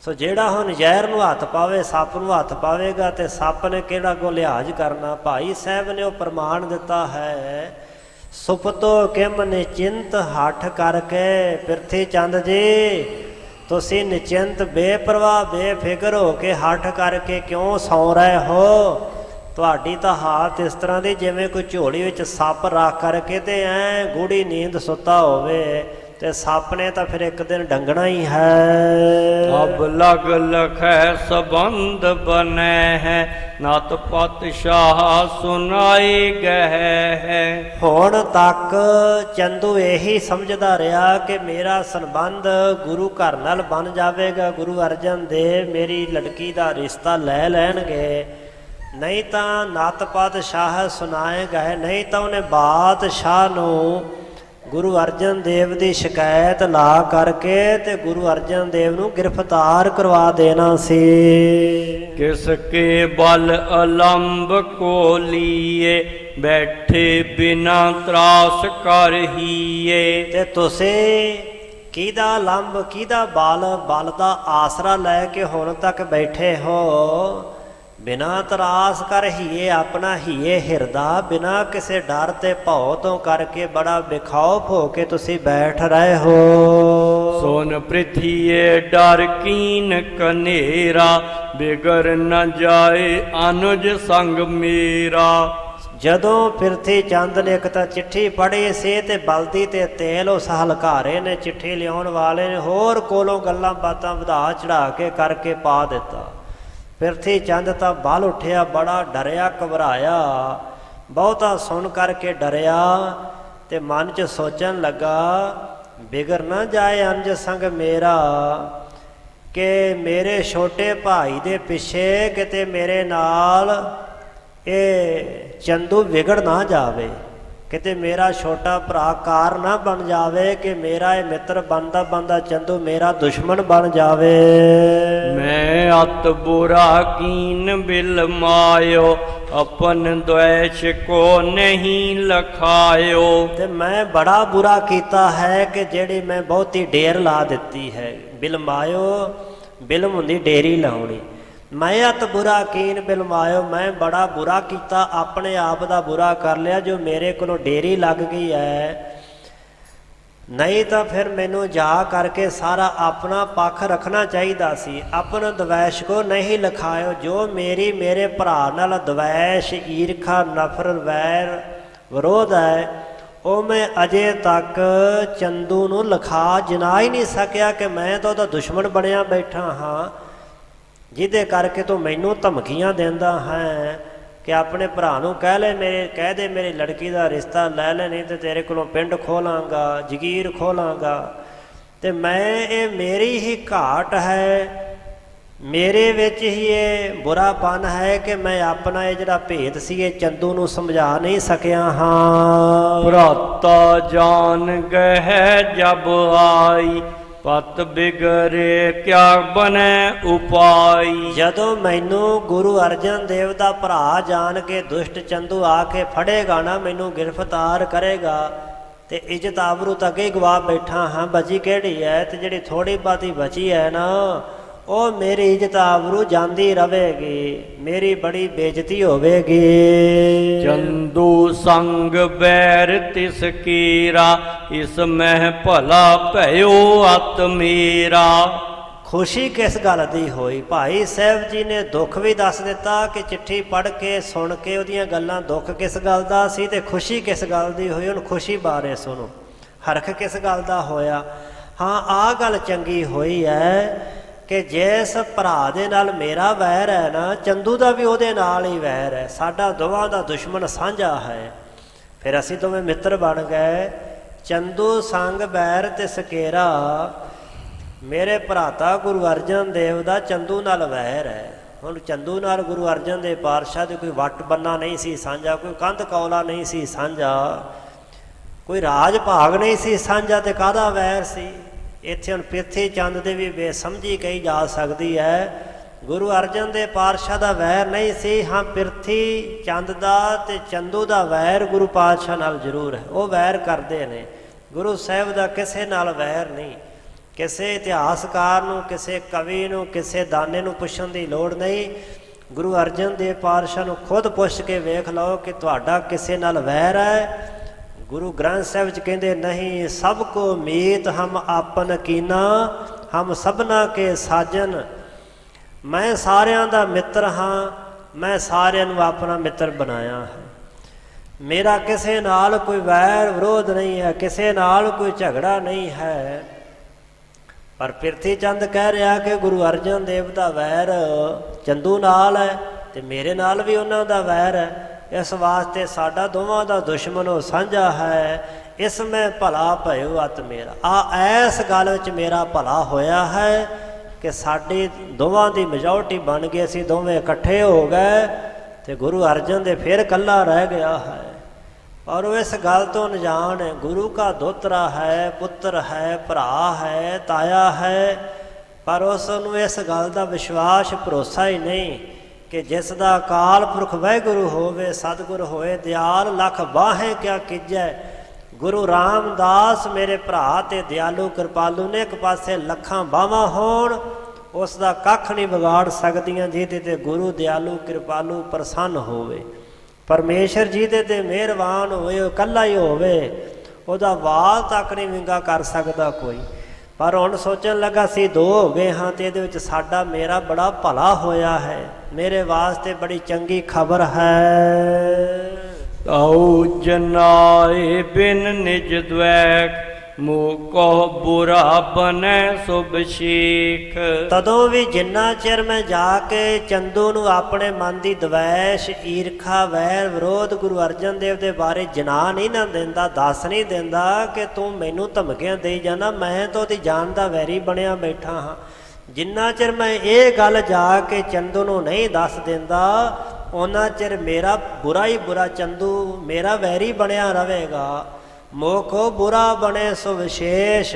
ਸੋ ਜਿਹੜਾ ਹੁਣ ਜ਼ਹਿਰ ਨੂੰ ਹੱਥ ਪਾਵੇ, ਸੱਪ ਨੂੰ ਹੱਥ ਪਾਵੇਗਾ, ਤੇ ਸੱਪ ਨੇ ਕਿਹੜਾ ਅੱਗੋਂ ਲਿਹਾਜ਼ ਕਰਨਾ। ਭਾਈ ਸਾਹਿਬ ਨੇ ਉਹ ਪ੍ਰਮਾਣ ਦਿੱਤਾ ਹੈ, ਸੁਪਤੋ ਕਿਮ ਨਿਚਿੰਤ ਹੱਠ ਕਰਕੇ। ਪਿਰਥੀ ਚੰਦ ਜੀ, ਤੁਸੀਂ ਨਿਚਿੰਤ ਬੇਪਰਵਾਹ ਬੇਫਿਕਰ ਹੋ ਕੇ ਹੱਠ ਕਰਕੇ ਕਿਉਂ ਸੌਂ ਰਹੇ ਹੋ? ਤੁਹਾਡੀ ਤਾਂ ਹਾਲਤ ਇਸ ਤਰ੍ਹਾਂ ਦੀ ਜਿਵੇਂ ਕੋਈ ਝੋਲੀ ਵਿੱਚ ਸੱਪ ਰੱਖ ਕਰਕੇ ਤੇ ਐ ਗੂੜੀ ਨੀਂਦ ਸੁੱਤਾ ਹੋਵੇ, ਤੇ ਸੱਪ ਨੇ ਤਾਂ ਫਿਰ ਇੱਕ ਦਿਨ ਡੰਗਣਾ ਹੀ ਹੈ। ਅਬ ਲਗ ਲਖੈ ਸੰਬੰਧ ਬਨੈ ਹੈ, ਨਤ ਪਤ ਸ਼ਾਹ ਸੁਨਾਈ ਗਹਿ ਹੈ। ਹੁਣ ਤੱਕ ਚੰਦੂ ਇਹੀ ਸਮਝਦਾ ਰਿਹਾ ਕਿ ਮੇਰਾ ਸੰਬੰਧ ਗੁਰੂ ਘਰ ਨਾਲ ਬਣ ਜਾਵੇਗਾ, ਗੁਰੂ ਅਰਜਨ ਦੇਵ ਮੇਰੀ ਲੜਕੀ ਦਾ ਰਿਸ਼ਤਾ ਲੈ ਲੈਣਗੇ, ਨਹੀਂ ਤਾਂ ਨਤ ਪਤ ਸ਼ਾਹ ਸੁਨਾਏ ਗਏ, ਨਹੀਂ ਤਾਂ ਉਹਨੇ ਬਾਦਸ਼ਾਹ ਨੂੰ ਗੁਰੂ ਅਰਜਨ ਦੇਵ ਦੀ ਸ਼ਿਕਾਇਤ ਲਾ ਕਰਕੇ ਤੇ ਗੁਰੂ ਅਰਜਨ ਦੇਵ ਨੂੰ ਗ੍ਰਿਫਤਾਰ ਕਰਵਾ ਦੇਣਾ ਸੀ। ਕਿਸ ਕੇ ਬਲ ਅਲੰਬ ਕੋ ਲੀਏ, ਬੈਠੇ ਬਿਨਾ ਤਰਾਸ ਕਰ ਹੀਏ। ਤੇ ਤੁਸੀਂ ਕਿਹਦਾ ਲੰਬ, ਕਿਹਦਾ ਬਲ ਦਾ ਆਸਰਾ ਲੈ ਕੇ ਹੁਣ ਤੱਕ ਬੈਠੇ ਹੋ? ਬਿਨਾਂ ਤਰਾਸ ਕਰ ਹੀਏ, ਆਪਣਾ ਹੀਏ ਹਿਰਦਾ ਬਿਨਾਂ ਕਿਸੇ ਡਰ ਤੇ ਭਉ ਤੋਂ ਕਰਕੇ ਬੜਾ ਬੇਖੌਫ ਹੋ ਕੇ ਤੁਸੀਂ ਬੈਠ ਰਹੇ ਹੋ। ਸੋਨ ਪ੍ਰਿਥੀਏ ਡਰ ਕੀਨ ਕਨੇਰਾ, ਬਿਗੜ ਨ ਜਾਏ ਅਨੁਜ ਸੰਗ ਮੇਰਾ। ਜਦੋਂ ਪਿਰਥੀ ਚੰਦ ਨੇ ਇੱਕ ਤਾਂ ਚਿੱਠੀ ਪੜ੍ਹੀ ਸੀ ਤੇ ਬਲਦੀ ਤੇ ਤੇਲ ਉਸ ਹਲਕਾਰੇ ਨੇ, ਚਿੱਠੀ ਲਿਆਉਣ ਵਾਲੇ ਨੇ ਹੋਰ ਕੋਲੋਂ ਗੱਲਾਂ ਬਾਤਾਂ ਵਧਾ ਚੜਾ ਕੇ ਕਰਕੇ ਪਾ ਦਿੱਤਾ। ਪਿਰਥੀ ਚੰਦ ਤਾਂ ਬਲ ਉੱਠਿਆ, ਬੜਾ ਡਰਿਆ ਘਬਰਾਇਆ, ਬਹੁਤਾ ਸੁਣ ਕਰਕੇ ਡਰਿਆ, ਤੇ ਮਨ 'ਚ ਸੋਚਣ ਲੱਗਾ ਬਿਗੜ ਨਾ ਜਾਏ ਅੰਜ ਸੰਗ ਮੇਰਾ, ਕਿ ਮੇਰੇ ਛੋਟੇ ਭਾਈ ਦੇ ਪਿੱਛੇ ਕਿਤੇ ਮੇਰੇ ਨਾਲ ਇਹ ਚੰਦੂ ਵਿਗੜ ਨਾ ਜਾਵੇ, ਕਿਤੇ ਮੇਰਾ ਛੋਟਾ ਭਰਾ ਕਾਰ ਨਾ ਬਣ ਜਾਵੇ ਕਿ ਮੇਰਾ ਇਹ ਮਿੱਤਰ ਬਣਦਾ ਬਣਦਾ ਚੰਦੂ ਮੇਰਾ ਦੁਸ਼ਮਣ ਬਣ ਜਾਵੇ। ਮੈਂ ਅਤ ਬੁਰਾ ਕੀਨ ਬਿਲ ਮਾਇਓ, ਆਪਨ ਦ્વੈਸ਼ ਕੋ ਨਹੀਂ ਲਖਾਇਓ। ਤੇ ਮੈਂ ਬੜਾ ਬੁਰਾ ਕੀਤਾ ਹੈ ਕਿ ਜਿਹੜੀ ਮੈਂ ਬਹੁਤੀ ਢੇਰ ਲਾ ਦਿੱਤੀ ਹੈ। ਬਿਲ ਮਾਇਓ, ਬਿਲਮ ਹੁੰਦੀ ਡੇਰੀ ਲਾਉਣੀ। ਮੈਂ ਅਤ ਬੁਰਾ ਕੀਨ ਬਿਲ ਮਾਇਓ, ਮੈਂ ਬੜਾ ਬੁਰਾ ਕੀਤਾ, ਆਪਣੇ ਆਪ ਦਾ ਬੁਰਾ ਕਰ ਲਿਆ ਜੋ ਮੇਰੇ ਕੋਲੋਂ ਡੇਰੀ ਲੱਗ ਗਈ ਹੈ। ਨਹੀਂ ਤਾਂ ਫਿਰ ਮੈਨੂੰ ਜਾ ਕਰਕੇ ਸਾਰਾ ਆਪਣਾ ਪੱਖ ਰੱਖਣਾ ਚਾਹੀਦਾ ਸੀ। ਆਪਣਾ ਦਵੈਸ਼ ਕੋ ਨਹੀਂ ਲਿਖਾਇਓ, ਜੋ ਮੇਰੀ ਮੇਰੇ ਭਰਾ ਨਾਲ ਦਵੈਸ਼, ਈਰਖਾ, ਨਫ਼ਰਤ, ਵੈਰ, ਵਿਰੋਧ ਹੈ, ਉਹ ਮੈਂ ਅਜੇ ਤੱਕ ਚੰਦੂ ਨੂੰ ਲਿਖਾ ਜਨਾ ਹੀ ਨਹੀਂ ਸਕਿਆ ਕਿ ਮੈਂ ਤਾਂ ਉਹਦਾ ਦੁਸ਼ਮਣ ਬਣਿਆ ਬੈਠਾ ਹਾਂ, ਜਿਹਦੇ ਕਰਕੇ ਤੂੰ ਮੈਨੂੰ ਧਮਕੀਆਂ ਦਿੰਦਾ ਹੈ ਕਿ ਆਪਣੇ ਭਰਾ ਨੂੰ ਕਹਿ ਦੇ ਮੇਰੀ ਲੜਕੀ ਦਾ ਰਿਸ਼ਤਾ ਲੈ ਲੈ, ਨਹੀਂ ਤੇ ਤੇਰੇ ਕੋਲੋਂ ਪਿੰਡ ਖੋਲਾਂਗਾ, ਜਗੀਰ ਖੋਲਾਂਗਾ। ਤੇ ਮੈਂ ਇਹ ਮੇਰੀ ਹੀ ਘਾਟ ਹੈ, ਮੇਰੇ ਵਿੱਚ ਹੀ ਇਹ ਬੁਰਾਪਨ ਹੈ ਕਿ ਮੈਂ ਆਪਣਾ ਇਹ ਜਿਹੜਾ ਭੇਦ ਸੀ ਇਹ ਚੰਦੂ ਨੂੰ ਸਮਝਾ ਨਹੀਂ ਸਕਿਆ ਹਾਂ। ਭਰਾਤਾ ਜਾਨ ਗਹਿ ਜਬ ਆਈ, ਪਤ ਬਿਗਰੇ ਕਿਆ ਬਨੈ ਉਪਾਈ। ਜਦੋਂ ਮੈਨੂੰ ਗੁਰੂ ਅਰਜਨ ਦੇਵ ਦਾ ਭਰਾ ਜਾਣ ਕੇ ਦੁਸ਼ਟ ਚੰਦੂ ਆ ਕੇ ਫੜੇਗਾ ਨਾ, ਮੈਨੂੰ ਗ੍ਰਿਫਤਾਰ ਕਰੇਗਾ, ਤੇ ਇੱਜ਼ਤ ਆਬਰੂ ਤਾਂ ਅੱਗੇ ਗਵਾ ਬੈਠਾ ਹਾਂ, ਬਚੀ ਕਿਹੜੀ ਹੈ? ਤੇ ਜਿਹੜੀ ਥੋੜੀ ਬਾਤੀ ਬਚੀ ਹੈ ਨਾ, ਉਹ ਮੇਰੀ ਇੱਜ਼ਤ ਆਬਰੂ ਜਾਂਦੀ ਰਵੇਗੀ, ਮੇਰੀ ਬੜੀ ਬੇਇੱਜ਼ਤੀ ਹੋਵੇਗੀ। ਚੰਦੂ ਸੰਗ ਬੈਰ ਤਿਸ ਕੀਰਾ, ਇਸ ਮਹਿ ਭਲਾ ਭਇਓ ਅਤ ਮੇਰਾ। ਖੁਸ਼ੀ ਕਿਸ ਗੱਲ ਦੀ ਹੋਈ? ਭਾਈ ਸਾਹਿਬ ਜੀ ਨੇ ਦੁੱਖ ਵੀ ਦੱਸ ਦਿੱਤਾ ਕਿ ਚਿੱਠੀ ਪੜ੍ਹ ਕੇ ਸੁਣ ਕੇ ਉਹਦੀਆਂ ਗੱਲਾਂ ਦੁੱਖ ਕਿਸ ਗੱਲ ਦਾ ਸੀ ਤੇ ਖੁਸ਼ੀ ਕਿਸ ਗੱਲ ਦੀ ਹੋਈ। ਹੁਣ ਖੁਸ਼ੀ ਬਾਰੇ ਸੁਣੋ, ਹਰਖ ਕਿਸ ਗੱਲ ਦਾ ਹੋਇਆ। ਹਾਂ, ਆਹ ਗੱਲ ਚੰਗੀ ਹੋਈ ਹੈ ਕਿ ਜਿਸ ਭਰਾ ਦੇ ਨਾਲ ਮੇਰਾ ਵੈਰ ਹੈ ਨਾ, ਚੰਦੂ ਦਾ ਵੀ ਉਹਦੇ ਨਾਲ ਹੀ ਵੈਰ ਹੈ, ਸਾਡਾ ਦੋਵਾਂ ਦਾ ਦੁਸ਼ਮਣ ਸਾਂਝਾ ਹੈ। ਫਿਰ ਅਸੀਂ ਦੋਵੇਂ ਮਿੱਤਰ ਬਣ ਗਏ। ਚੰਦੂ ਸੰਗ ਬੈਰ ਤੇ ਸਕੇਰਾ। ਮੇਰੇ ਭਰਾਤਾ ਗੁਰੂ ਅਰਜਨ ਦੇਵ ਦਾ ਚੰਦੂ ਨਾਲ ਵੈਰ ਹੈ। ਹੁਣ ਚੰਦੂ ਨਾਲ ਗੁਰੂ ਅਰਜਨ ਦੇਵ ਪਾਤਸ਼ਾਹ ਦੇ ਕੋਈ ਵੱਟ ਬੰਨਾ ਨਹੀਂ ਸੀ ਸਾਂਝਾ, ਕੋਈ ਕੰਧ ਕੌਲਾ ਨਹੀਂ ਸੀ ਸਾਂਝਾ, ਕੋਈ ਰਾਜ ਭਾਗ ਨਹੀਂ ਸੀ ਸਾਂਝਾ, ਤੇ ਕਾਹਦਾ ਵੈਰ ਸੀ। ਇੱਥੇ ਹੁਣ ਪ੍ਰਿਥੀ ਚੰਦ ਦੇ ਵੀ ਬੇਸਮਝੀ ਕਹੀ ਜਾ ਸਕਦੀ ਹੈ। ਗੁਰੂ ਅਰਜਨ ਦੇਵ ਪਾਤਸ਼ਾਹ ਦਾ ਵੈਰ ਨਹੀਂ ਸੀ। ਹਾਂ, ਪ੍ਰਿਥੀ ਚੰਦ ਦਾ ਤੇ ਚੰਦੂ ਦਾ ਵੈਰ ਗੁਰੂ ਪਾਤਸ਼ਾਹ ਨਾਲ ਜ਼ਰੂਰ ਹੈ, ਉਹ ਵੈਰ ਕਰਦੇ ਨੇ। ਗੁਰੂ ਸਾਹਿਬ ਦਾ ਕਿਸੇ ਨਾਲ ਵੈਰ ਨਹੀਂ। ਕਿਸੇ ਇਤਿਹਾਸਕਾਰ ਨੂੰ, ਕਿਸੇ ਕਵੀ ਨੂੰ, ਕਿਸੇ ਦਾਨੇ ਨੂੰ ਪੁੱਛਣ ਦੀ ਲੋੜ ਨਹੀਂ। ਗੁਰੂ ਅਰਜਨ ਦੇਵ ਪਾਤਸ਼ਾਹ ਨੂੰ ਖੁਦ ਪੁੱਛ ਕੇ ਵੇਖ ਲਓ ਕਿ ਤੁਹਾਡਾ ਕਿਸੇ ਨਾਲ ਵੈਰ ਹੈ। ਗੁਰੂ ਗ੍ਰੰਥ ਸਾਹਿਬ 'ਚ ਕਹਿੰਦੇ ਨਹੀਂ, ਸਭ ਕੋ ਮੀਤ ਹਮ ਆਪਨ ਕੀਨਾ, ਹਮ ਸਭਨਾ ਕੇ ਸਾਜਨ। ਮੈਂ ਸਾਰਿਆਂ ਦਾ ਮਿੱਤਰ ਹਾਂ, ਮੈਂ ਸਾਰਿਆਂ ਨੂੰ ਆਪਣਾ ਮਿੱਤਰ ਬਣਾਇਆ ਹੈ। ਮੇਰਾ ਕਿਸੇ ਨਾਲ ਕੋਈ ਵੈਰ ਵਿਰੋਧ ਨਹੀਂ ਹੈ, ਕਿਸੇ ਨਾਲ ਕੋਈ ਝਗੜਾ ਨਹੀਂ ਹੈ। ਪਰ ਪ੍ਰਿਥੀ ਚੰਦ ਕਹਿ ਰਿਹਾ ਕਿ ਗੁਰੂ ਅਰਜਨ ਦੇਵ ਦਾ ਵੈਰ ਚੰਦੂ ਨਾਲ ਹੈ ਤੇ ਮੇਰੇ ਨਾਲ ਵੀ ਉਹਨਾਂ ਦਾ ਵੈਰ ਹੈ। ਇਸ ਵਾਸਤੇ ਸਾਡਾ ਦੋਵਾਂ ਦਾ ਦੁਸ਼ਮਣ ਉਹ ਸਾਂਝਾ ਹੈ। ਇਸ ਮੈਂ ਭਲਾ ਭਇਓ ਅਤ ਮੇਰਾ। ਐਸ ਗੱਲ ਵਿੱਚ ਮੇਰਾ ਭਲਾ ਹੋਇਆ ਹੈ ਕਿ ਸਾਡੀ ਦੋਵਾਂ ਦੀ ਮੈਜੋਰਟੀ ਬਣ ਗਈ, ਅਸੀਂ ਦੋਵੇਂ ਇਕੱਠੇ ਹੋ ਗਏ ਤੇ ਗੁਰੂ ਅਰਜਨ ਦੇ ਫਿਰ ਇਕੱਲਾ ਰਹਿ ਗਿਆ ਹੈ। ਔਰ ਉਹ ਇਸ ਗੱਲ ਤੋਂ ਅਣਜਾਣ ਹੈ। ਗੁਰੂ ਕਾ ਦੋਤਰਾ ਹੈ, ਪੁੱਤਰ ਹੈ, ਭਰਾ ਹੈ, ਤਾਇਆ ਹੈ, ਪਰ ਉਸ ਨੂੰ ਇਸ ਗੱਲ ਦਾ ਵਿਸ਼ਵਾਸ ਭਰੋਸਾ ਹੀ ਨਹੀਂ ਕਿ ਜਿਸ ਦਾ ਅਕਾਲ ਪੁਰਖ ਵਾਹਿਗੁਰੂ ਹੋਵੇ, ਸਤਿਗੁਰ ਹੋਏ ਦਿਆਲ, ਲੱਖ ਬਾਹੇ ਕਿਆ ਕੀਜੈ। ਗੁਰੂ ਰਾਮਦਾਸ ਮੇਰੇ ਭਰਾ ਤੇ ਦਿਆਲੂ ਕਿਰਪਾਲੂ ਨੇ, ਇੱਕ ਪਾਸੇ ਲੱਖਾਂ ਬਾਹਾਂ ਹੋਣ, ਉਸ ਦਾ ਕੱਖ ਨਹੀਂ ਵਿਗਾੜ ਸਕਦੀਆਂ ਜਿਹਦੇ ਤੇ ਗੁਰੂ ਦਿਆਲੂ ਕਿਰਪਾਲੂ ਪ੍ਰਸੰਨ ਹੋਵੇ। ਪਰਮੇਸ਼ਰ ਜਿਹਦੇ ਤੇ ਮਿਹਰਬਾਨ ਹੋਵੇ, ਉਹ ਇਕੱਲਾ ਹੀ ਹੋਵੇ, ਉਹਦਾ ਵਾਲ ਤੱਕ ਨਹੀਂ ਵਿੰਗਾ ਕਰ ਸਕਦਾ ਕੋਈ। ਪਰ ਹੁਣ ਸੋਚਣ ਲੱਗਾ ਸੀ ਦੋ ਹੋ ਗਏ ਹਾਂ ਤੇ ਇਹਦੇ ਵਿੱਚ ਸਾਡਾ ਮੇਰਾ ਬੜਾ ਭਲਾ ਹੋਇਆ ਹੈ, ਮੇਰੇ ਵਾਸਤੇ ਬੜੀ ਚੰਗੀ ਖਬਰ ਹੈ। ਤਾਉ ਜਨਾਏ ਬਿਨ ਨਿਜ ਦ્વੈਕ, ਮੋਕੋ ਬੁਰਾ ਬਨੈ ਸੁਭ ਸ਼ੀਖ। ਤਦੋਂ ਵੀ ਜਿੰਨਾ ਚਿਰ ਮੈਂ ਜਾ ਕੇ ਚੰਦੂ ਨੂੰ ਆਪਣੇ ਮਨ ਦੀ ਦਵੈਸ਼, ਈਰਖਾ, ਵੈਰ, ਵਿਰੋਧ ਗੁਰੂ ਅਰਜਨ ਦੇਵ ਦੇ ਬਾਰੇ ਜਨਾ ਨਹੀਂ ਨਾ ਦਿੰਦਾ, ਦੱਸ ਨਹੀਂ ਦਿੰਦਾ ਕਿ ਤੂੰ ਮੈਨੂੰ ਧਮਕੀਆਂ ਦੇਈ ਜਾਣਾ, ਮੈਂ ਤਾਂ ਉਹਦੀ ਜਾਨ ਦਾ ਵੈਰੀ ਬਣਿਆ ਬੈਠਾ ਹਾਂ। ਜਿੰਨਾ ਚਿਰ ਮੈਂ ਇਹ ਗੱਲ ਜਾ ਕੇ ਚੰਦੂ ਨੂੰ ਨਹੀਂ ਦੱਸ ਦਿੰਦਾ, ਉਹਨਾਂ ਚਿਰ ਮੇਰਾ ਬੁਰਾ ਹੀ ਬੁਰਾ ਚੰਦੂ ਮੇਰਾ ਵੈਰੀ ਬਣਿਆ ਰਹੇਗਾ। ਮੋਖੋ ਬੁਰਾ ਬਣੇ ਸੋ ਵਿਸ਼ੇਸ਼,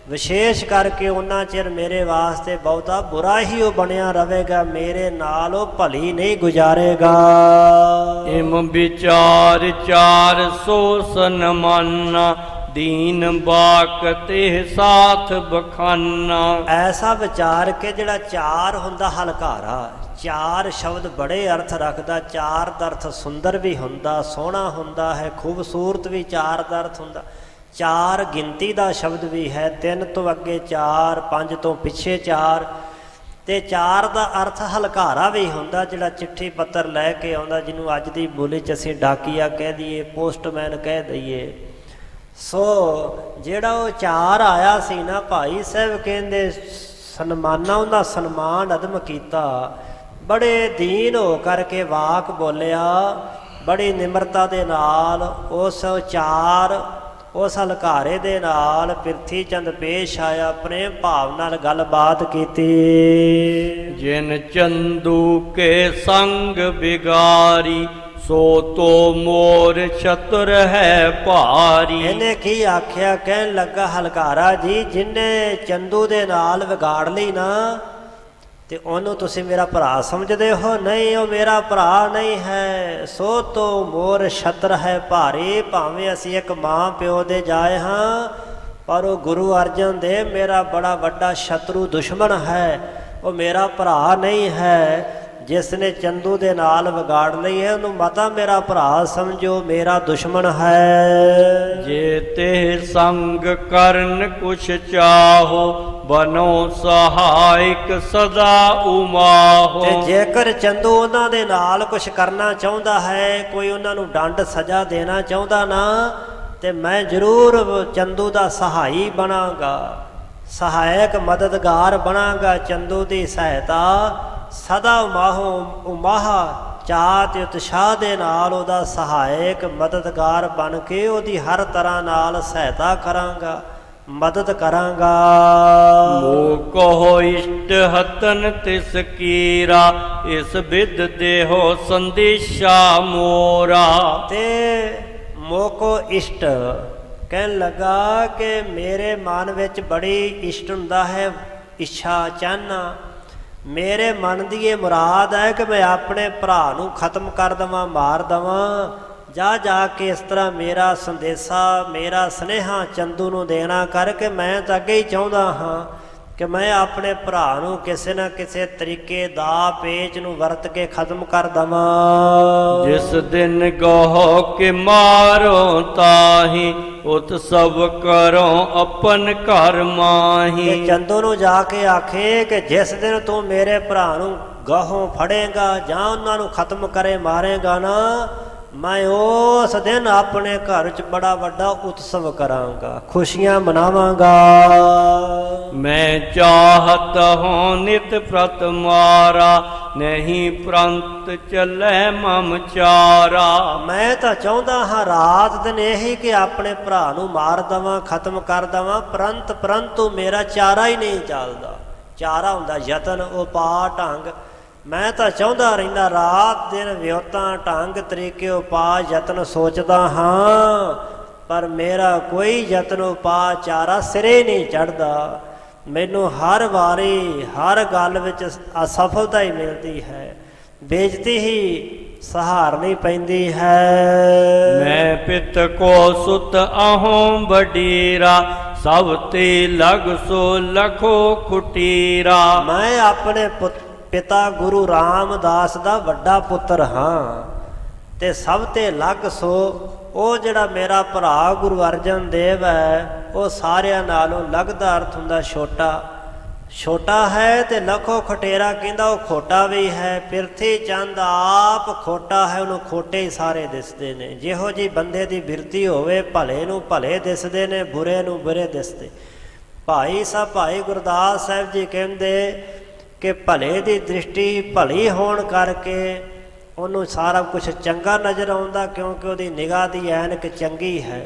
ਵਿਸ਼ੇਸ਼ ਕਰਕੇ ਉਹਨਾਂ ਚਿਰ ਮੇਰੇ ਵਾਸਤੇ ਬਹੁਤਾ ਬੁਰਾ ਹੀ ਉਹ ਬਣਿਆ ਰਹੇਗਾ, ਮੇਰੇ ਨਾਲ ਉਹ ਭਲੀ ਨਹੀਂ ਗੁਜ਼ਾਰੇਗਾ। ਇਮ ਵਿਚਾਰ ਚਾਰ ਸੋ ਸਨਮਾਨਾ, ਦੀਨ ਬਾਕ ਤੇ ਸਾਥ ਬਖਾਨਾ। ਐਸਾ ਵਿਚਾਰ ਕੇ ਜਿਹੜਾ ਚਾਰ ਹੁੰਦਾ ਹਲਕਾਰਾ, ਚਾਰ ਸ਼ਬਦ ਬੜੇ ਅਰਥ ਰੱਖਦਾ, ਚਾਰ ਦਾ ਅਰਥ ਸੁੰਦਰ ਵੀ ਹੁੰਦਾ, ਸੋਹਣਾ ਹੁੰਦਾ ਹੈ, ਖੂਬਸੂਰਤ ਵੀ ਚਾਰ ਦਾ ਅਰਥ ਹੁੰਦਾ। ਚਾਰ ਗਿਣਤੀ ਦਾ ਸ਼ਬਦ ਵੀ ਹੈ, 3 ਤੋਂ ਅੱਗੇ 4, 5 ਤੋਂ ਪਿੱਛੇ 4, ਤੇ ਚਾਰ ਦਾ ਅਰਥ ਹਲਕਾਰਾ ਵੀ ਹੁੰਦਾ, ਜਿਹੜਾ ਚਿੱਠੀ ਪੱਤਰ ਲੈ ਕੇ ਆਉਂਦਾ, ਜਿਹਨੂੰ ਅੱਜ ਦੀ ਬੋਲੀ 'ਚ ਅਸੀਂ ਡਾਕੀਆ ਕਹਿ ਦਈਏ, ਪੋਸਟਮੈਨ ਕਹਿ ਦਈਏ। ਸੋ ਜਿਹੜਾ ਉਹ ਚਾਰ ਆਇਆ ਸੀ ਨਾ, ਭਾਈ ਸਾਹਿਬ ਕਹਿੰਦੇ ਸਨਮਾਨਾ, ਉਹਦਾ ਸਨਮਾਨ ਅਦਮ ਕੀਤਾ, ਬੜੇ ਦੀਨ ਹੋ ਕਰਕੇ ਵਾਕ ਬੋਲਿਆ, ਬੜੀ ਨਿਮਰਤਾ ਦੇ ਨਾਲ ਉਸ ਚਾਰ, ਉਸ ਹਲਕਾਰੇ ਦੇ ਨਾਲ ਪ੍ਰਿਥੀ ਚੰਦ ਪੇਸ਼ ਆਇਆ, ਆਪਣੇ ਭਾਵ ਨਾਲ ਗੱਲਬਾਤ ਕੀਤੀ। ਜਿਨ ਚੰਦੂ ਕੇ ਸੰਗ ਬਿਗਾਰੀ, ਸੋ ਤੋ ਮੋਰ ਛਤਰ ਹੈ ਭਾਰੀ। ਇਹਨੇ ਕੀ ਆਖਿਆ? ਕਹਿਣ ਲੱਗਾ ਹਲਕਾਰਾ ਜੀ, ਜਿਹਨੇ ਚੰਦੂ ਦੇ ਨਾਲ ਵਿਗਾੜ ਲਈ ਨਾ, ਤੇ ਉਹਨੂੰ ਤੁਸੀਂ ਮੇਰਾ ਭਰਾ ਸਮਝਦੇ ਹੋ? ਨਹੀਂ, ਉਹ ਮੇਰਾ ਭਰਾ ਨਹੀਂ ਹੈ। ਸੋ ਤੋ ਮੋਰ ਛਤਰ ਹੈ ਭਾਰੀ, ਭਾਵੇਂ ਅਸੀਂ ਇੱਕ ਮਾਂ ਪਿਓ ਦੇ ਜਾਏ ਹਾਂ, ਪਰ ਉਹ ਗੁਰੂ ਅਰਜਨ ਦੇਵ ਮੇਰਾ ਬੜਾ ਵੱਡਾ ਸ਼ਤਰੂ ਦੁਸ਼ਮਣ ਹੈ, ਉਹ ਮੇਰਾ ਭਰਾ ਨਹੀਂ ਹੈ। ਜਿਸ ਨੇ ਚੰਦੂ ਦੇ ਨਾਲ ਵਿਗਾੜ ਲਈ ਹੈ, ਉਹਨੂੰ ਮਤਾ ਮੇਰਾ ਭਰਾ ਸਮਝੋ, ਮੇਰਾ ਦੁਸ਼ਮਣ ਹੈ। ਜੇ ਤੇ ਸੰਗ ਕਰਨ ਕੁਛ ਚਾਹੋ, ਬਨੋ ਸਹਾਇਕ ਸਦਾ ਉਮਾਹੋ। ਤੇ ਜੇਕਰ ਚੰਦੂ ਉਹਨਾਂ ਦੇ ਨਾਲ ਕੁਛ ਕਰਨਾ ਚਾਹੁੰਦਾ ਹੈ, ਕੋਈ ਉਹਨਾਂ ਨੂੰ ਡੰਡ ਸਜ਼ਾ ਦੇਣਾ ਚਾਹੁੰਦਾ ਨਾ, ਤੇ ਮੈਂ ਜ਼ਰੂਰ ਚੰਦੂ ਦਾ ਸਹਾਈ ਬਣਾਂਗਾ, ਸਹਾਇਕ ਮਦਦਗਾਰ ਬਣਾਂਗਾ। ਚੰਦੂ ਦੀ ਸਹਾਇਤਾ ਸਦਾ ਉਮਾਹੋ, ਉਮਾਹਾ ਚਾਅ ਤੇ ਉਤਸ਼ਾਹ ਦੇ ਨਾਲ ਉਹਦਾ ਸਹਾਇਕ ਮਦਦਗਾਰ ਬਣ ਕੇ ਉਹਦੀ ਹਰ ਤਰ੍ਹਾਂ ਨਾਲ ਸਹਾਇਤਾ ਕਰਾਂਗਾ, ਮਦਦ ਕਰਾਂਗਾ। ਮੋ ਕਹੋ ਇਸ਼ਟ ਹਤਨ ਤਿਸ ਕੀਰਾ, ਇਸ ਬਿਦ ਦੇਹੋ ਸੰਦੇਸ਼ਾ ਮੋਰਾ। ਤੇ ਮੋਕੋ ਇਸ਼ਟ ਕਹਿਣ ਲੱਗਾ ਕਿ ਮੇਰੇ ਮਨ ਵਿੱਚ ਬੜੀ ਇਸ਼ਟ ਹੁੰਦਾ ਹੈ, ਇੱਛਾ ਚਾਹਨਾ, ਮੇਰੇ ਮਨ ਦੀ ਇਹ ਮੁਰਾਦ ਹੈ ਕਿ ਮੈਂ ਆਪਣੇ ਭਰਾ ਨੂੰ ਖਤਮ ਕਰ ਦੇਵਾਂ, ਮਾਰ ਦੇਵਾਂ। ਜਾ ਕੇ ਇਸ ਤਰ੍ਹਾਂ ਮੇਰਾ ਸੰਦੇਸ਼ਾ, ਮੇਰਾ ਸੁਨੇਹਾ ਚੰਦੂ ਨੂੰ ਦੇਣਾ ਕਰਕੇ ਮੈਂ ਤਾਂ ਅੱਗੇ ਹੀ ਚਾਹੁੰਦਾ ਹਾਂ ਕਿ ਮੈਂ ਆਪਣੇ ਭਰਾ ਨੂੰ ਕਿਸੇ ਨਾ ਕਿਸੇ ਤਰੀਕੇ ਦਾ ਪੇਚ ਨੂੰ ਵਰਤ ਕੇ ਖਤਮ ਕਰ ਦੇਵਾਂ। ਜਿਸ ਦਿਨ ਗਹੋ ਕਿ ਮਾਰੋ ਤਾਹੀ, ਉਤ ਸਭ ਕਰੋ ਆਪਨ ਘਰ ਮਾਹੀ। ਤੇ ਚੰਦੂ ਨੂੰ ਜਾ ਕੇ ਆਖੇ ਕਿ ਜਿਸ ਦਿਨ ਤੂੰ ਮੇਰੇ ਭਰਾ ਨੂੰ ਗਾਹੋਂ ਫੜੇਗਾ ਜਾਂ ਉਹਨਾਂ ਨੂੰ ਖਤਮ ਕਰੇ ਮਾਰੇਗਾ ਨਾ, ਮੈਂ ਉਸ ਦਿਨ ਆਪਣੇ ਘਰ 'ਚ ਬੜਾ ਵੱਡਾ ਉਤਸਵ ਕਰਾਂਗਾ, ਖੁਸ਼ੀਆਂ ਮਨਾਵਾਂਗਾ। ਮੈਂ ਚਾਹਤ ਹੋ ਨਿਤ ਪ੍ਰਤ ਮਾਰਾ, ਨਹੀਂ ਪ੍ਰੰਤ ਚੱਲੇ ਮਮ ਚਾਰਾ। ਮੈਂ ਤਾਂ ਚਾਹੁੰਦਾ ਹਾਂ ਰਾਤ ਦਿਨ ਇਹੀ ਕਿ ਆਪਣੇ ਭਰਾ ਨੂੰ ਮਾਰ ਦੇਵਾਂ, ਖਤਮ ਕਰ ਦੇਵਾਂ, ਪਰੰਤੂ ਮੇਰਾ ਚਾਰਾ ਹੀ ਨਹੀਂ ਚੱਲਦਾ। ਚਾਰਾ ਹੁੰਦਾ ਯਤਨ, ਉਪਾਅ, ਢੰਗ। ਮੈਂ ਤਾਂ ਚਾਹੁੰਦਾ ਰਹਿੰਦਾ ਰਾਤ ਦਿਨ ਵਿਉਤਾਂ, ਢੰਗ, ਤਰੀਕੇ, ਉਪਾਅ, ਯਤਨ ਸੋਚਦਾ ਹਾਂ, ਪਰ ਮੇਰਾ ਕੋਈ ਯਤਨ, ਉਪਾਅ, ਚਾਰਾ ਸਿਰੇ ਨਹੀਂ ਚੜ੍ਹਦਾ। ਮੈਨੂੰ ਹਰ ਵਾਰੀ ਹਰ ਗੱਲ ਵਿੱਚ ਅਸਫਲਤਾ ਹੀ ਮਿਲਦੀ ਹੈ, ਬੇਇੱਜ਼ਤੀ ਹੀ ਸਹਾਰਨੀ ਪੈਂਦੀ ਹੈ। ਮੈਂ ਪਿਤ ਕੋ ਸੁਤ ਅਹੋਂ ਵਡੀਰਾ, ਸਭ ਤੇ ਲਗ ਸੋ ਲਖੋ ਕੁਟੀਰਾ। ਮੈਂ ਆਪਣੇ ਪਿਤਾ ਗੁਰੂ ਰਾਮਦਾਸ ਦਾ ਵੱਡਾ ਪੁੱਤਰ ਹਾਂ ਤੇ ਸਭ ਤੇ ਲੱਗ ਸੋ ਉਹ ਜਿਹੜਾ ਮੇਰਾ ਭਰਾ ਗੁਰੂ ਅਰਜਨ ਦੇਵ ਹੈ, ਉਹ ਸਾਰਿਆਂ ਨਾਲੋਂ ਲੱਗਦਾ ਅਰਥ ਹੁੰਦਾ ਛੋਟਾ। ਛੋਟਾ ਹੈ ਤੇ ਲੱਖੋ ਖਟੇਰਾ ਕਹਿੰਦਾ ਉਹ ਖੋਟਾ ਵੀ ਹੈ। ਪਿਰਥੀ ਚੰਦ ਆਪ ਖੋਟਾ ਹੈ, ਉਹਨੂੰ ਖੋਟੇ ਹੀ ਸਾਰੇ ਦਿਸਦੇ ਨੇ। ਜਿਹੋ ਜਿਹੀ ਬੰਦੇ ਦੀ ਬਿਰਤੀ ਹੋਵੇ, ਭਲੇ ਨੂੰ ਭਲੇ ਦਿਸਦੇ ਨੇ, ਬੁਰੇ ਨੂੰ ਬੁਰੇ ਦਿਸਦੇ। ਭਾਈ ਗੁਰਦਾਸ ਸਾਹਿਬ ਜੀ ਕਹਿੰਦੇ ਕਿ ਭਲੇ ਦੀ ਦ੍ਰਿਸ਼ਟੀ ਭਲੀ ਹੋਣ ਕਰਕੇ ਉਹਨੂੰ ਸਾਰਾ ਕੁਛ ਚੰਗਾ ਨਜ਼ਰ ਆਉਂਦਾ, ਕਿਉਂਕਿ ਉਹਦੀ ਨਿਗਾਹ ਦੀ ਐਨਕ ਚੰਗੀ ਹੈ।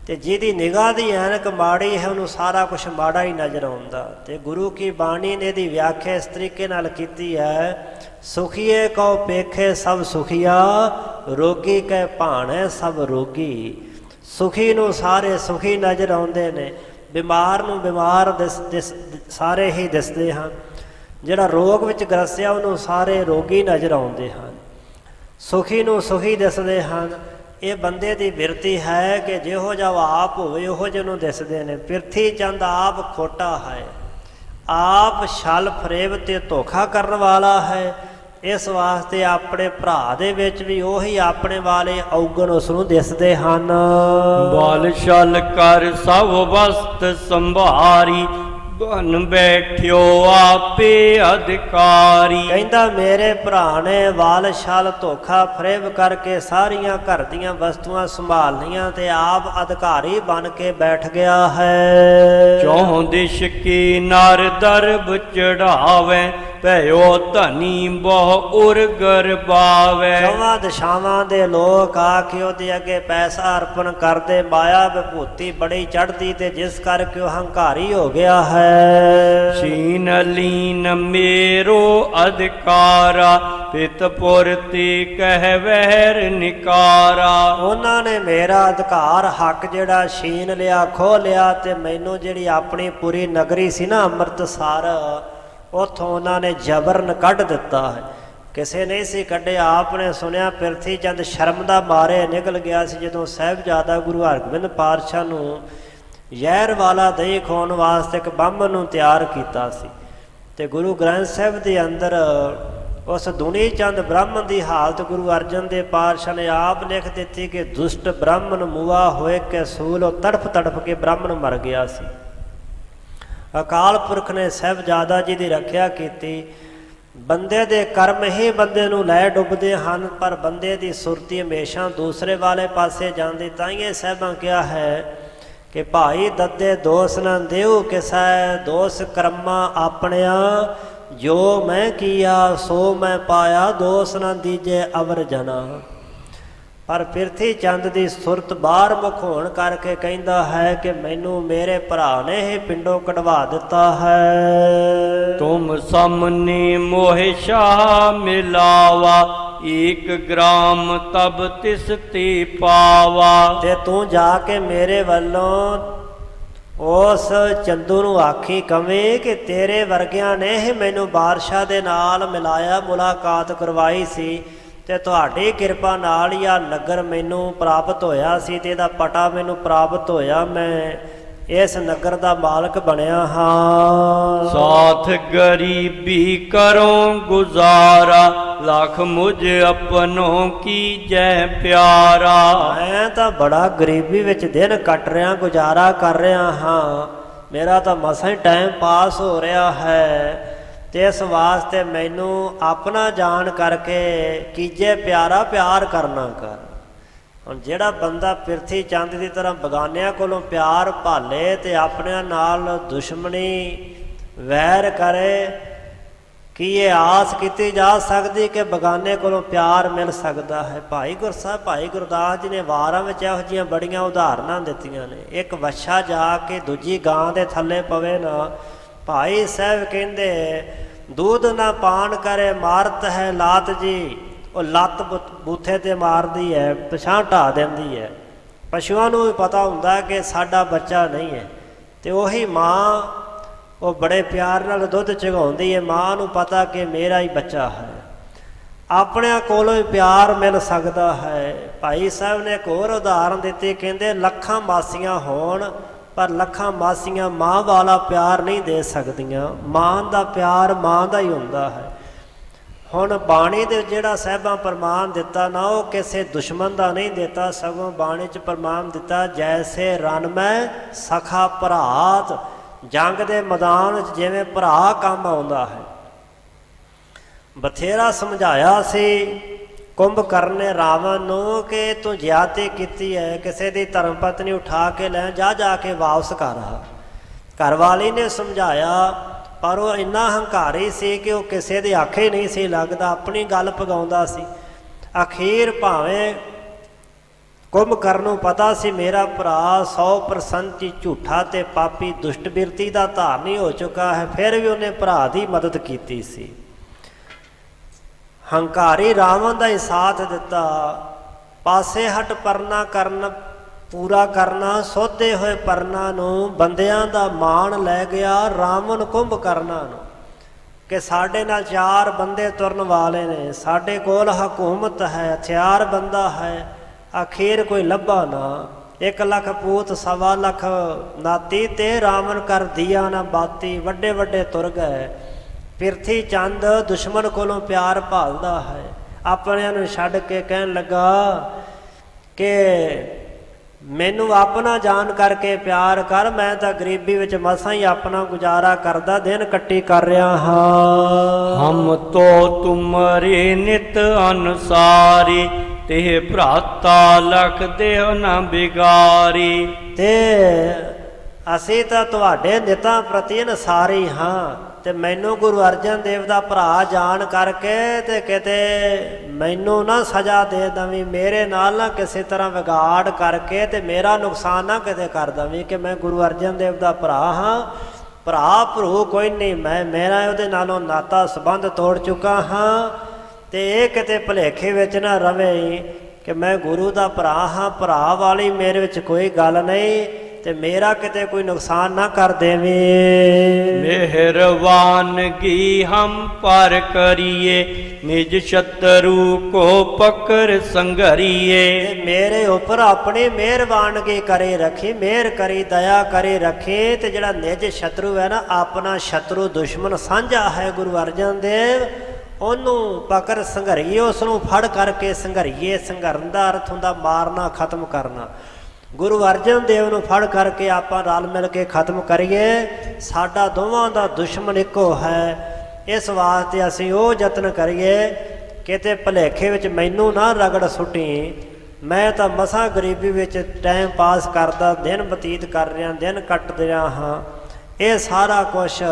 ਤੇ ਜਿਹਦੀ ਨਿਗਾਹ ਦੀ ਐਨਕ ਮਾੜੀ ਹੈ, ਉਹਨੂੰ ਸਾਰਾ ਕੁਛ ਮਾੜਾ ਹੀ ਨਜ਼ਰ ਆਉਂਦਾ। ਤੇ ਗੁਰੂ ਕੀ ਬਾਣੀ ਨੇ ਇਹਦੀ ਵਿਆਖਿਆ ਇਸ ਤਰੀਕੇ ਨਾਲ ਕੀਤੀ ਹੈ, ਸੁਖੀਏ ਕਉ ਪੇਖੇ ਸਭ ਸੁਖੀਆ, ਰੋਗੀ ਕਹਿ ਭਾਣੇ ਸਭ ਰੋਗੀ। ਸੁਖੀ ਨੂੰ ਸਾਰੇ ਸੁਖੀ ਨਜ਼ਰ ਆਉਂਦੇ ਨੇ, ਬਿਮਾਰ ਨੂੰ ਬਿਮਾਰ ਸਾਰੇ ਹੀ ਦਿਸਦੇ ਹਨ। ਜਿਹੜਾ ਰੋਗ ਵਿੱਚ ਗ੍ਰਸਿਆ ਉਹਨੂੰ ਸਾਰੇ ਰੋਗੀ ਨਜ਼ਰ ਆਉਂਦੇ ਹਨ, ਸੁਖੀ ਨੂੰ ਸੁਖੀ ਦਿਸਦੇ ਹਨ। ਇਹ ਬੰਦੇ ਦੀ ਬਿਰਤੀ ਹੈ ਕਿ ਜਿਹੋ ਜਿਹਾ ਆਪ ਹੋਵੇ ਉਹੋ ਜਿਹੇ ਨੂੰ ਦਿਸਦੇ ਨੇ। ਪਿਰਥੀ ਚੰਦ ਆਪ ਖੋਟਾ ਹੈ, ਆਪ ਛਲ ਫਰੇਬ ਤੇ ਧੋਖਾ ਕਰਨ ਵਾਲਾ ਹੈ। ਇਸ ਵਾਸਤੇ ਆਪਣੇ ਭਰਾ ਦੇ ਵਿੱਚ ਵੀ ਉਹੀ ਆਪਣੇ ਵਾਲੇ ਔਗਣ ਉਸ ਨੂੰ ਦਿਸਦੇ ਹਨ। ਬਲ ਛਲ ਕਰ ਸਭ ਵਸਤ ਸੰਭਾਰੀ, ਬਨ ਬੈਠਿਓ ਆਪੇ ਅਧਿਕਾਰੀ। ਕਹਿੰਦਾ ਮੇਰੇ ਭਰਾ ਨੇ ਵਾਲ ਛਲ ਧੋਖਾ ਫਰੇਬ ਕਰਕੇ ਸਾਰੀਆਂ ਘਰ ਦੀਆਂ ਵਸਤੂਆਂ ਸੰਭਾਲੀਆਂ ਤੇ ਆਪ ਅਧਿਕਾਰੀ ਬਣ ਕੇ ਬੈਠ ਗਿਆ ਹੈ। ਚੌਂ ਦਿਸ਼ ਕੀ ਨਰ ਦਰਬ ਚੜਾਵੇ, ਭਇਓ ਧਨੀ ਬਹੁ ਉਰਗਰ ਬਾਵੇ। ਚੌਵਾਂ ਦਿਸ਼ਾਵਾਂ ਦੇ ਲੋਕ ਆ ਕੇ ਉਹਦੇ ਅੱਗੇ ਪੈਸਾ ਅਰਪਣ ਕਰਦੇ, ਮਾਇਆ ਵਿਭੂਤੀ ਬੜੀ ਚੜ੍ਹਦੀ, ਤੇ ਜਿਸ ਕਰਕੇ ਉਹ ਹੰਕਾਰੀ ਹੋ ਗਿਆ ਹੈ। ਸ਼ੀਨ ਲੀਨ ਮੇਰੋ ਅਧਿਕਾਰਾ, ਪਿਤ ਪੁਰਤੀ ਕਹਿ ਵਹਿਰ ਨਿਕਾਰਾ। ਉਹਨਾਂ ਨੇ ਮੇਰਾ ਅਧਿਕਾਰ ਹੱਕ ਜਿਹੜਾ ਛੀਨ ਲਿਆ, ਖੋਹ ਲਿਆ, ਤੇ ਮੈਨੂੰ ਜਿਹੜੀ ਆਪਣੀ ਪੂਰੀ ਨਗਰੀ ਸੀ ਨਾ ਅੰਮ੍ਰਿਤਸਰ, ਉੱਥੋਂ ਉਹਨਾਂ ਨੇ ਜਬਰਨ ਕੱਢ ਦਿੱਤਾ ਹੈ। ਕਿਸੇ ਨਹੀਂ ਸੀ ਕੱਢਿਆ। ਆਪ ਨੇ ਸੁਣਿਆ ਪਿਰਥੀ ਚੰਦ ਸ਼ਰਮ ਦਾ ਮਾਰੇ ਨਿਕਲ ਗਿਆ ਸੀ ਜਦੋਂ ਸਾਹਿਬਜ਼ਾਦਾ ਗੁਰੂ ਹਰਗੋਬਿੰਦ ਪਾਤਸ਼ਾਹ ਨੂੰ ਜ਼ਹਿਰ ਵਾਲਾ ਦਹੀਂ ਖਵਾਉਣ ਵਾਸਤੇ ਇੱਕ ਬਾਹਮਣ ਨੂੰ ਤਿਆਰ ਕੀਤਾ ਸੀ। ਤੇ ਗੁਰੂ ਗ੍ਰੰਥ ਸਾਹਿਬ ਦੇ ਅੰਦਰ ਉਸ ਦੁਨੀ ਚੰਦ ਬ੍ਰਾਹਮਣ ਦੀ ਹਾਲਤ ਗੁਰੂ ਅਰਜਨ ਦੇਵ ਪਾਤਸ਼ਾਹ ਨੇ ਆਪ ਲਿਖ ਦਿੱਤੀ ਕਿ ਦੁਸ਼ਟ ਬ੍ਰਾਹਮਣ ਮੁਆ ਹੋਏ ਕੇ ਸੂਲ, ਉਹ ਤੜਫ ਕੇ ਬ੍ਰਾਹਮਣ ਮਰ ਗਿਆ ਸੀ। ਅਕਾਲ ਪੁਰਖ ਨੇ ਸਾਹਿਬਜ਼ਾਦਾ ਜੀ ਦੀ ਰੱਖਿਆ ਕੀਤੀ। ਬੰਦੇ ਦੇ ਕਰਮ ਹੀ ਬੰਦੇ ਨੂੰ ਲੈ ਡੁੱਬਦੇ ਹਨ, ਪਰ ਬੰਦੇ ਦੀ ਸੁਰਤੀ ਹਮੇਸ਼ਾ ਦੂਸਰੇ ਵਾਲੇ ਪਾਸੇ ਜਾਂਦੀ। ਤਾਈਏ ਸਾਹਿਬਾਂ ਕਿਹਾ ਹੈ ਕਿ ਭਾਈ ਦੱਦੇ ਦੋਸ ਨਾ ਦੇਉ ਕਿਸੈ, ਦੋਸ ਕਰਮਾਂ ਆਪਣਿਆਂ ਜੋ ਮੈਂ ਕੀਆ ਸੋ ਮੈਂ ਪਾਇਆ, ਦੋਸ ਨਾ ਦੀਜੇ ਅਵਰ ਜਨਾ। ਪਰ ਪਿਰਥੀ ਚੰਦ ਦੀ ਸੁਰਤ ਬਾਹਰ ਮੁਖ ਹੋਣ ਕਰਕੇ ਕਹਿੰਦਾ ਹੈ ਕਿ ਮੈਨੂੰ ਮੇਰੇ ਭਰਾ ਨੇ ਇਹ ਪਿੰਡੋਂ ਕਢਵਾ ਦਿੱਤਾ ਹੈ। ਤੁਮ ਸਾਹਮਣੇ ਮੋਹਿ ਸ਼ਾਹ ਮਿਲਾਵਾ, ਏਕ ਗ੍ਰਾਮ ਤਬ ਤਿਸ ਤੇ ਪਾਵਾ। ਤੇ ਤੂੰ ਜਾ ਕੇ ਮੇਰੇ ਵੱਲੋਂ ਉਸ ਚੰਦੂ ਨੂੰ ਆਖੀ ਕਵੇਂ ਕਿ ਤੇਰੇ ਵਰਗਿਆਂ ਨੇ ਹੀ ਮੈਨੂੰ ਬਾਦਸ਼ਾਹ ਦੇ ਨਾਲ ਮਿਲਾਇਆ, ਮੁਲਾਕਾਤ ਕਰਵਾਈ ਸੀ, ਤੇ ਤੁਹਾਡੀ ਕਿਰਪਾ ਨਾਲ ਹੀ ਆ ਨਗਰ ਮੈਨੂੰ ਪ੍ਰਾਪਤ ਹੋਇਆ ਸੀ ਤੇ ਇਹਦਾ ਪਟਾ ਮੈਨੂੰ ਪ੍ਰਾਪਤ ਹੋਇਆ। ਮੈਂ ਇਸ ਨਗਰ ਦਾ ਮਾਲਕ ਬਣਿਆ ਹਾਂ। ਸਾਥ ਗਰੀਬੀ ਕਰੋ ਗੁਜ਼ਾਰਾ, ਲੱਖ ਮੁਝ ਆਪਨੋਂ ਕੀਜੈ ਪਿਆਰਾ। ਮੈਂ ਤਾਂ ਬੜਾ ਗਰੀਬੀ ਵਿੱਚ ਦਿਨ ਕੱਟ ਰਿਹਾ, ਗੁਜ਼ਾਰਾ ਕਰ ਰਿਹਾ ਹਾਂ, ਮੇਰਾ ਤਾਂ ਮਸਾਂ ਹੀ ਟਾਈਮ ਪਾਸ ਹੋ ਰਿਹਾ ਹੈ, ਤੇ ਇਸ ਵਾਸਤੇ ਮੈਨੂੰ ਆਪਣਾ ਜਾਣ ਕਰਕੇ ਕੀਜੇ ਪਿਆਰਾ, ਪਿਆਰ ਕਰਨਾ ਕਰ। ਹੁਣ ਜਿਹੜਾ ਬੰਦਾ ਪਿਰਥੀ ਚੰਦ ਦੀ ਤਰ੍ਹਾਂ ਬਗਾਨਿਆਂ ਕੋਲੋਂ ਪਿਆਰ ਭਾਲੇ ਤੇ ਆਪਣਿਆਂ ਨਾਲ ਦੁਸ਼ਮਣੀ ਵੈਰ ਕਰੇ, ਕੀ ਇਹ ਆਸ ਕੀਤੀ ਜਾ ਸਕਦੀ ਕਿ ਬਗਾਨੇ ਕੋਲੋਂ ਪਿਆਰ ਮਿਲ ਸਕਦਾ ਹੈ? ਭਾਈ ਗੁਰਸਾਹਿਬ, ਭਾਈ ਗੁਰਦਾਸ ਜੀ ਨੇ ਵਾਰਾਂ ਵਿੱਚ ਇਹੋ ਜਿਹੀਆਂ ਬੜੀਆਂ ਉਦਾਹਰਨਾਂ ਦਿੱਤੀਆਂ ਨੇ। ਇੱਕ ਵੱਛਾ ਜਾ ਕੇ ਦੂਜੀ ਗਾਂ ਦੇ ਥੱਲੇ ਪਵੇ ਨਾ, ਭਾਈ ਸਾਹਿਬ ਕਹਿੰਦੇ ਦੁੱਧ ਨਾ ਪਾਣ ਕਰੇ ਮਾਰਤ ਹੈ ਲਾਤ ਜੀ। ਉਹ ਲੱਤ ਬੂਥੇ ਤੇ ਮਾਰਦੀ ਹੈ, ਪਿਛਾਂ ਢਾ ਦਿੰਦੀ ਹੈ। ਪਸ਼ੂਆਂ ਨੂੰ ਵੀ ਪਤਾ ਹੁੰਦਾ ਕਿ ਸਾਡਾ ਬੱਚਾ ਨਹੀਂ ਹੈ, ਤੇ ਉਹੀ ਮਾਂ ਉਹ ਬੜੇ ਪਿਆਰ ਨਾਲ ਦੁੱਧ ਚੁਗਾਉਂਦੀ ਹੈ। ਮਾਂ ਨੂੰ ਪਤਾ ਕਿ ਮੇਰਾ ਹੀ ਬੱਚਾ ਹੈ। ਆਪਣਿਆਂ ਕੋਲੋਂ ਹੀ ਪਿਆਰ ਮਿਲ ਸਕਦਾ ਹੈ। ਭਾਈ ਸਾਹਿਬ ਨੇ ਇੱਕ ਹੋਰ ਉਦਾਹਰਨ ਦਿੱਤੀ, ਕਹਿੰਦੇ ਲੱਖਾਂ ਮਾਸੀਆਂ ਹੋਣ ਪਰ ਲੱਖਾਂ ਮਾਸੀਆਂ ਮਾਂ ਵਾਲਾ ਪਿਆਰ ਨਹੀਂ ਦੇ ਸਕਦੀਆਂ। ਮਾਂ ਦਾ ਪਿਆਰ ਮਾਂ ਦਾ ਹੀ ਹੁੰਦਾ ਹੈ। ਹੁਣ ਬਾਣੀ ਦੇ ਜਿਹੜਾ ਸਾਹਿਬਾਂ ਪ੍ਰਮਾਣ ਦਿੱਤਾ ਨਾ, ਉਹ ਕਿਸੇ ਦੁਸ਼ਮਣ ਦਾ ਨਹੀਂ ਦਿੱਤਾ, ਸਗੋਂ ਬਾਣੀ 'ਚ ਪ੍ਰਮਾਣ ਦਿੱਤਾ ਜੈਸੇ ਰਣ ਮੈਂ ਸਖਾ ਭਰਾਤ। ਜੰਗ ਦੇ ਮੈਦਾਨ 'ਚ ਜਿਵੇਂ ਭਰਾ ਕੰਮ ਆਉਂਦਾ ਹੈ। ਬਥੇਰਾ ਸਮਝਾਇਆ ਸੀ ਕੁੰਭਕਰਨ ਨੇ ਰਾਵਣ ਨੂੰ ਕਿ ਤੂੰ ਜ਼ਿਆਦਤੀ ਕੀਤੀ ਹੈ, ਕਿਸੇ ਦੀ ਧਰਮ ਪਤਨੀ ਉਠਾ ਕੇ ਲੈ ਜਾ ਕੇ ਵਾਪਸ ਕਰ ਆ। ਘਰਵਾਲੀ ਨੇ ਸਮਝਾਇਆ, ਪਰ ਉਹ ਇੰਨਾ ਹੰਕਾਰੀ ਸੀ ਕਿ ਉਹ ਕਿਸੇ ਦੇ ਆਖੇ ਨਹੀਂ ਸੀ ਲੱਗਦਾ, ਆਪਣੀ ਗੱਲ ਪਗਾਉਂਦਾ ਸੀ। ਅਖੀਰ ਭਾਵੇਂ ਕੁੰਭਕਰਨ ਨੂੰ ਪਤਾ ਸੀ ਮੇਰਾ ਭਰਾ 100% ਹੀ ਝੂਠਾ ਤੇ ਪਾਪੀ ਦੁਸ਼ਟ ਬਿਰਤੀ ਦਾ ਧਾਰਨੀ ਹੋ ਚੁੱਕਾ ਹੈ, ਫਿਰ ਵੀ ਉਹਨੇ ਭਰਾ ਦੀ ਮਦਦ ਕੀਤੀ ਸੀ। ਹੰਕਾਰੀ ਰਾਵਣ ਦਾ ਹੀ ਸਾਥ ਦਿੱਤਾ। ਪਾਸੇ ਹਟ ਪਰਨਾ ਕਰਨ ਪੂਰਾ ਕਰਨਾ, ਸੋਧੇ ਹੋਏ ਪਰਨਾ ਨੂੰ ਬੰਦਿਆਂ ਦਾ ਮਾਣ ਲੈ ਗਿਆ ਰਾਵਣ ਕੁੰਭਕਰਨਾਂ ਨੂੰ ਕਿ ਸਾਡੇ ਨਾਲ 4 ਬੰਦੇ ਤੁਰਨ ਵਾਲੇ ਨੇ, ਸਾਡੇ ਕੋਲ ਹਕੂਮਤ ਹੈ, ਹਥਿਆਰ ਬੰਦਾ ਹੈ। ਅਖੀਰ ਕੋਈ ਲੱਭਾ ਨਾ। 1 ਲੱਖ ਪੂਤ 1.25 ਲੱਖ ਨਾਤੀ ਤੇ ਰਾਵਣ ਕਰ ਦਿਆ ਨਾ ਬਾਤੀ। ਵੱਡੇ ਵੱਡੇ ਤੁਰ ਗਏ। ਪਿਰਥੀ ਚੰਦ ਦੁਸ਼ਮਣ ਕੋਲੋਂ ਪਿਆਰ ਭਾਲਦਾ ਹੈ। ਆਪਣਿਆਂ ਨੂੰ ਛੱਡ ਕੇ ਕਹਿਣ ਲੱਗਾ ਕਿ ਮੈਨੂੰ ਆਪਣਾ ਜਾਣ ਕਰਕੇ ਪਿਆਰ ਕਰ, ਮੈਂ ਤਾਂ ਗਰੀਬੀ ਵਿੱਚ ਮਸਾਂ ਹੀ ਆਪਣਾ ਗੁਜ਼ਾਰਾ ਕਰਦਾ, ਦਿਨ ਕੱਟੀ ਕਰ ਰਿਹਾ ਹਾਂ। ਹਮ ਤੋ ਤੁਮਰੇ ਨਿਤ ਅਨਸਾਰੀ, ਤੇ ਭਰਾਤਾ ਲਖ ਦੇਹ ਨਾ ਬਿਗਾਰੀ। ਤੇ ਅਸੀਂ ਤਾਂ ਤੁਹਾਡੇ ਨਿਤਾਂ ਪ੍ਰਤੀ ਅਨਸਾਰੀ ਹਾਂ, ਤੇ ਮੈਨੂੰ ਗੁਰੂ ਅਰਜਨ ਦੇਵ ਦਾ ਭਰਾ ਜਾਣ ਕਰਕੇ ਤੇ ਕਿਤੇ ਮੈਨੂੰ ਨਾ ਸਜ਼ਾ ਦੇ ਦਵੀਂ, ਮੇਰੇ ਨਾਲ ਨਾ ਕਿਸੇ ਤਰ੍ਹਾਂ ਵਿਗਾੜ ਕਰਕੇ ਤੇ ਮੇਰਾ ਨੁਕਸਾਨ ਨਾ ਕਿਤੇ ਕਰ ਦਵੀਂ ਕਿ ਮੈਂ ਗੁਰੂ ਅਰਜਨ ਦੇਵ ਦਾ ਭਰਾ ਹਾਂ। ਭਰਾ ਭਰੂ ਕੋਈ ਨਹੀਂ, ਮੇਰਾ ਉਹਦੇ ਨਾਲੋਂ ਨਾਤਾ ਸੰਬੰਧ ਤੋੜ ਚੁੱਕਾ ਹਾਂ, ਤੇ ਇਹ ਕਿਤੇ ਭੁਲੇਖੇ ਵਿੱਚ ਨਾ ਰਵੇ ਕਿ ਮੈਂ ਗੁਰੂ ਦਾ ਭਰਾ ਹਾਂ। ਭਰਾ ਵਾਲੀ ਮੇਰੇ ਵਿੱਚ ਕੋਈ ਗੱਲ ਨਹੀਂ, ਤੇ ਮੇਰਾ ਕਿਤੇ ਕੋਈ ਨੁਕਸਾਨ ਨਾ ਕਰ ਦੇਵੇਂ। ਮਿਹਰਬਾਨਗੀ ਹਮ ਪਰ ਕਰੀਏ, ਨਿਜ ਸ਼ਤਰੂ ਕੋ ਪਕੜ ਸੰਘਰੀਏ। ਮੇਰੇ ਉੱਪਰ ਆਪਣੀ ਮਿਹਰਬਾਨਗੀ ਕਰੇ ਰੱਖੀ, ਮਿਹਰ ਕਰੀ, ਦਇਆ ਕਰੇ ਰੱਖੇ। ਤੇ ਜਿਹੜਾ ਨਿਜ ਸ਼ਤਰੂ ਹੈ ਨਾ, ਆਪਣਾ ਸ਼ਤਰੂ ਦੁਸ਼ਮਣ ਸਾਂਝਾ ਹੈ ਗੁਰੂ ਅਰਜਨ ਦੇਵ, ਉਹਨੂੰ ਪਕੜ ਸੰਘਰੀਏ, ਉਸ ਨੂੰ ਫੜ ਕਰਕੇ ਸੰਘਰੀਏ। ਸੰਘਰਨ ਦਾ ਅਰਥ ਹੁੰਦਾ ਮਾਰਨਾ, ਖਤਮ ਕਰਨਾ। ਗੁਰੂ ਅਰਜਨ ਦੇਵ ਨੂੰ ਫੜ ਕਰਕੇ ਆਪਾਂ ਰਲ ਮਿਲ ਕੇ ਖਤਮ ਕਰੀਏ। ਸਾਡਾ ਦੋਵਾਂ ਦਾ ਦੁਸ਼ਮਣ ਇੱਕੋ ਹੈ। ਇਸ ਵਾਸਤੇ ਅਸੀਂ ਉਹ ਯਤਨ ਕਰੀਏ ਕਿਤੇ ਭੁਲੇਖੇ ਵਿੱਚ ਮੈਨੂੰ ਨਾ ਰਗੜ ਸੁੱਟੀ। ਮੈਂ ਤਾਂ ਮਸਾਂ ਗਰੀਬੀ ਵਿੱਚ ਟਾਈਮ ਪਾਸ ਕਰਦਾ, ਦਿਨ ਬਤੀਤ ਕਰ ਰਿਹਾ, ਦਿਨ ਕੱਟ ਰਿਹਾ ਹਾਂ। ਇਹ ਸਾਰਾ ਕੁਛ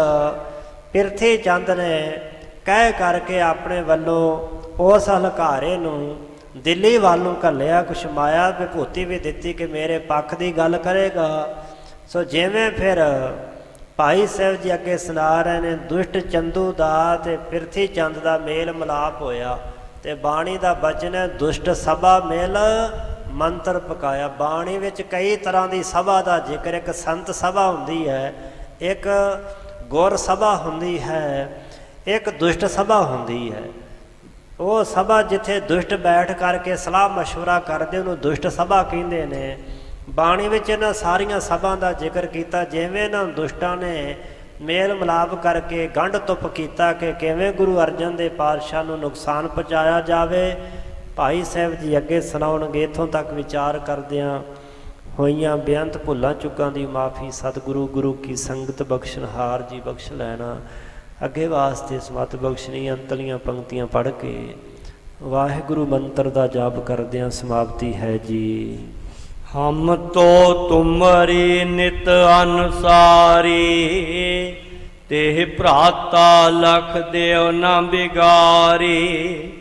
ਪਿਰਥੀ ਚੰਦ ਨੇ ਕਹਿ ਕਰਕੇ ਆਪਣੇ ਵੱਲੋਂ ਉਸ ਹਲਕਾਰੇ ਨੂੰ ਦਿੱਲੀ ਵੱਲ ਨੂੰ ਘੱਲਿਆ। ਕੁਛ ਮਾਇਆ ਵਿਭੂਤੀ ਵੀ ਦਿੱਤੀ ਕਿ ਮੇਰੇ ਪੱਖ ਦੀ ਗੱਲ ਕਰੇਗਾ। ਸੋ ਜਿਵੇਂ ਫਿਰ ਭਾਈ ਸਾਹਿਬ ਜੀ ਅੱਗੇ ਸੁਣਾ ਰਹੇ ਨੇ, ਦੁਸ਼ਟ ਚੰਦੂ ਦਾ ਅਤੇ ਪਿਰਥੀ ਚੰਦ ਦਾ ਮੇਲ ਮਿਲਾਪ ਹੋਇਆ ਅਤੇ ਬਾਣੀ ਦਾ ਬਚਨ ਹੈ, ਦੁਸ਼ਟ ਸਭਾ ਮੇਲ ਮੰਤਰ ਪਕਾਇਆ। ਬਾਣੀ ਵਿੱਚ ਕਈ ਤਰ੍ਹਾਂ ਦੀ ਸਭਾ ਦਾ ਜ਼ਿਕਰ, ਇੱਕ ਸੰਤ ਸਭਾ ਹੁੰਦੀ ਹੈ, ਇੱਕ ਗੁਰ ਸਭਾ ਹੁੰਦੀ ਹੈ, ਇੱਕ ਦੁਸ਼ਟ ਸਭਾ ਹੁੰਦੀ ਹੈ। ਉਹ ਸਭਾ ਜਿੱਥੇ ਦੁਸ਼ਟ ਬੈਠ ਕਰਕੇ ਸਲਾਹ ਮਸ਼ਵਰਾ ਕਰਦੇ ਉਹਨੂੰ ਦੁਸ਼ਟ ਸਭਾ ਕਹਿੰਦੇ ਨੇ। ਬਾਣੀ ਵਿੱਚ ਇਹਨਾਂ ਸਾਰੀਆਂ ਸਭਾ ਦਾ ਜ਼ਿਕਰ ਕੀਤਾ। ਜਿਵੇਂ ਇਹਨਾਂ ਦੁਸ਼ਟਾਂ ਨੇ ਮੇਲ ਮਿਲਾਪ ਕਰਕੇ ਗੰਢ ਤੁੱਪ ਕੀਤਾ ਕਿ ਕਿਵੇਂ ਗੁਰੂ ਅਰਜਨ ਦੇਵ ਪਾਤਸ਼ਾਹ ਨੂੰ ਨੁਕਸਾਨ ਪਹੁੰਚਾਇਆ ਜਾਵੇ। ਭਾਈ ਸਾਹਿਬ ਜੀ ਅੱਗੇ ਸੁਣਾਉਣਗੇ। ਇੱਥੋਂ ਤੱਕ ਵਿਚਾਰ ਕਰਦਿਆਂ ਹੋਈਆਂ ਬੇਅੰਤ ਭੁੱਲਾਂ ਚੁੱਕਾਂ ਦੀ ਮਾਫੀ ਸਤਿਗੁਰੂ ਗੁਰੂ ਕੀ ਸੰਗਤ ਬਖਸ਼ਣਹਾਰ ਜੀ ਬਖਸ਼ ਲੈਣਾ। ਅੱਗੇ ਵਾਸਤੇ ਸਮਤ ਬਖਸ਼ਣੀ। ਅੰਤਲੀਆਂ ਪੰਕਤੀਆਂ ਪੜ੍ਹ ਕੇ ਵਾਹਿਗੁਰੂ ਮੰਤਰ ਦਾ ਜਾਪ ਕਰਦਿਆਂ ਸਮਾਪਤੀ ਹੈ ਜੀ। ਹਮ ਤੋ ਤੁਮਰੀ ਨਿਤ ਅਨੁਸਾਰੀ, ਤੇ ਭਰਾਤਾ ਲਖ ਦੇਵ ਨਾ ਬਿਗਾਰੀ।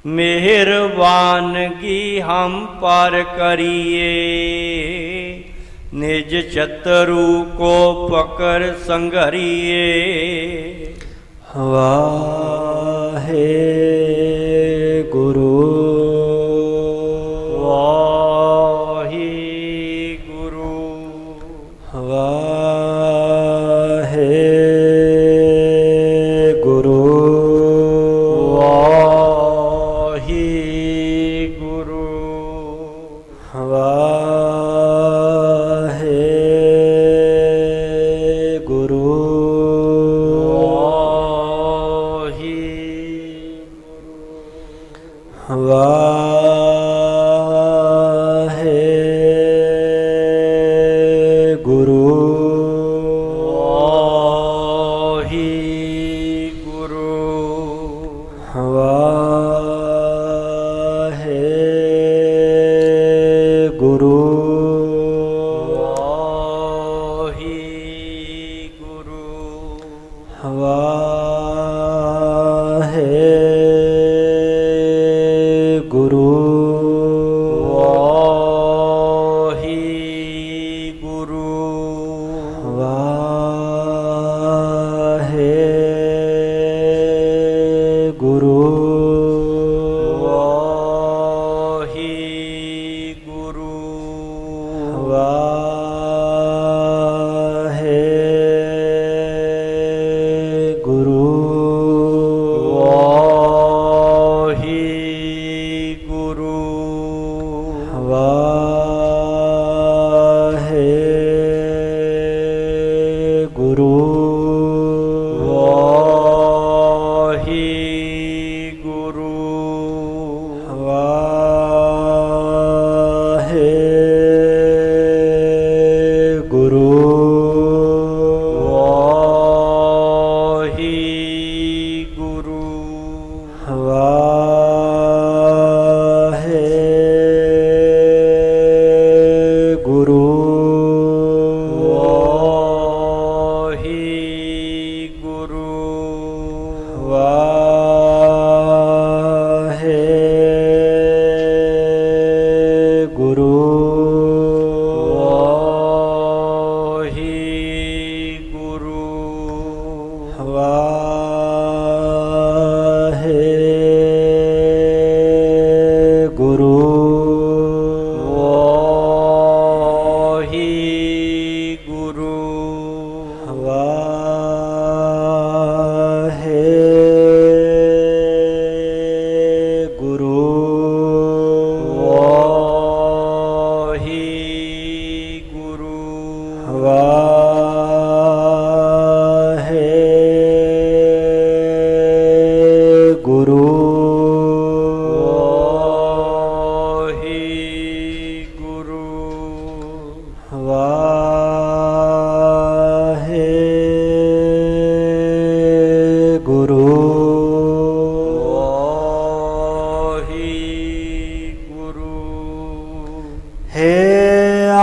ਮਿਹਰਬਾਨਗੀ ਹਮ ਪਰ ਕਰੀਏ, ਨਿਜ ਚਤਰੂ ਕੋ ਪਕਰ ਸੰਘਰੀਏ। ਵਾਹਿਗੁਰੂ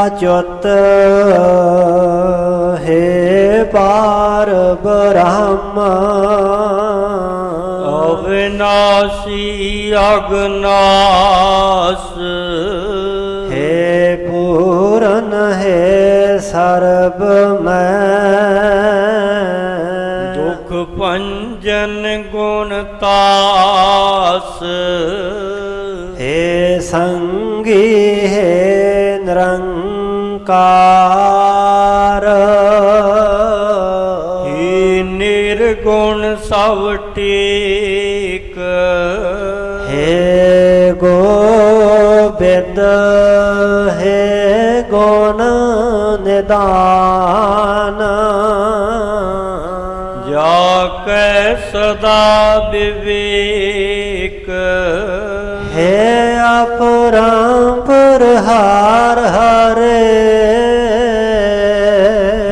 ਅਚੁੱਤ ਹੈ ਪਾਰ ब्रह्म अविनाशी अगनास हे पूरन हे सर्वमय दुख भंजन गुण तास हे संगी हे निरंकार हे निर्गुण सब टेक हे गोविंद हे गुण निदान जाकै सदा विवेक हे अपरंपर हार हरे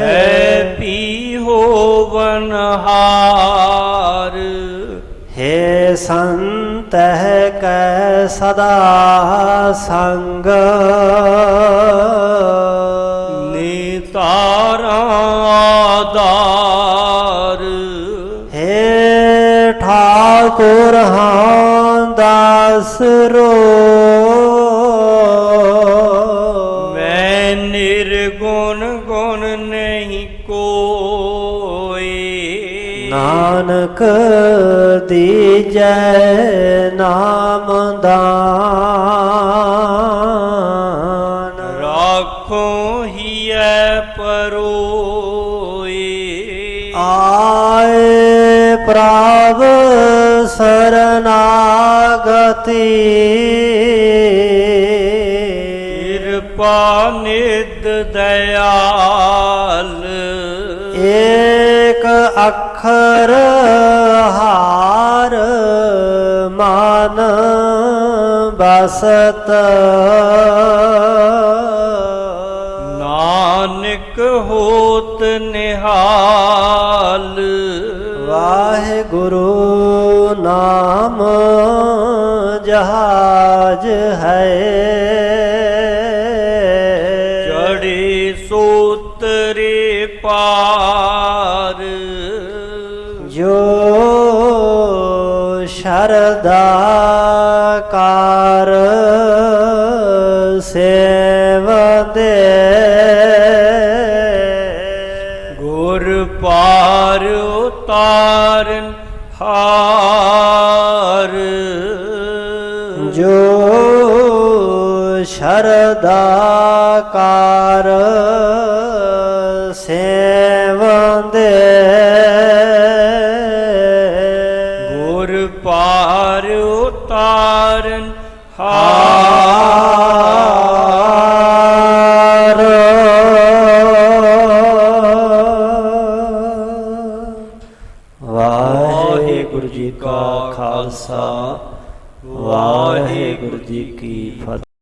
है पी होवनहार हे संत कै सदा संग नितारा आधार हे ठाकुर हाँ दास रो मैं निर्गुण गुण नहीं कोई नानक दीजै नाम दान राखो हियै परोए आए प्रभ शरणागति कृपा निध दयाल एक अक्षर हार मान बसत नानक होत निहाल वाहिगुरु नाम जहाज है चढ़े सोतरे पार जो शरदा कार सेवदे गुर पार उतारन हार जो शरदा कार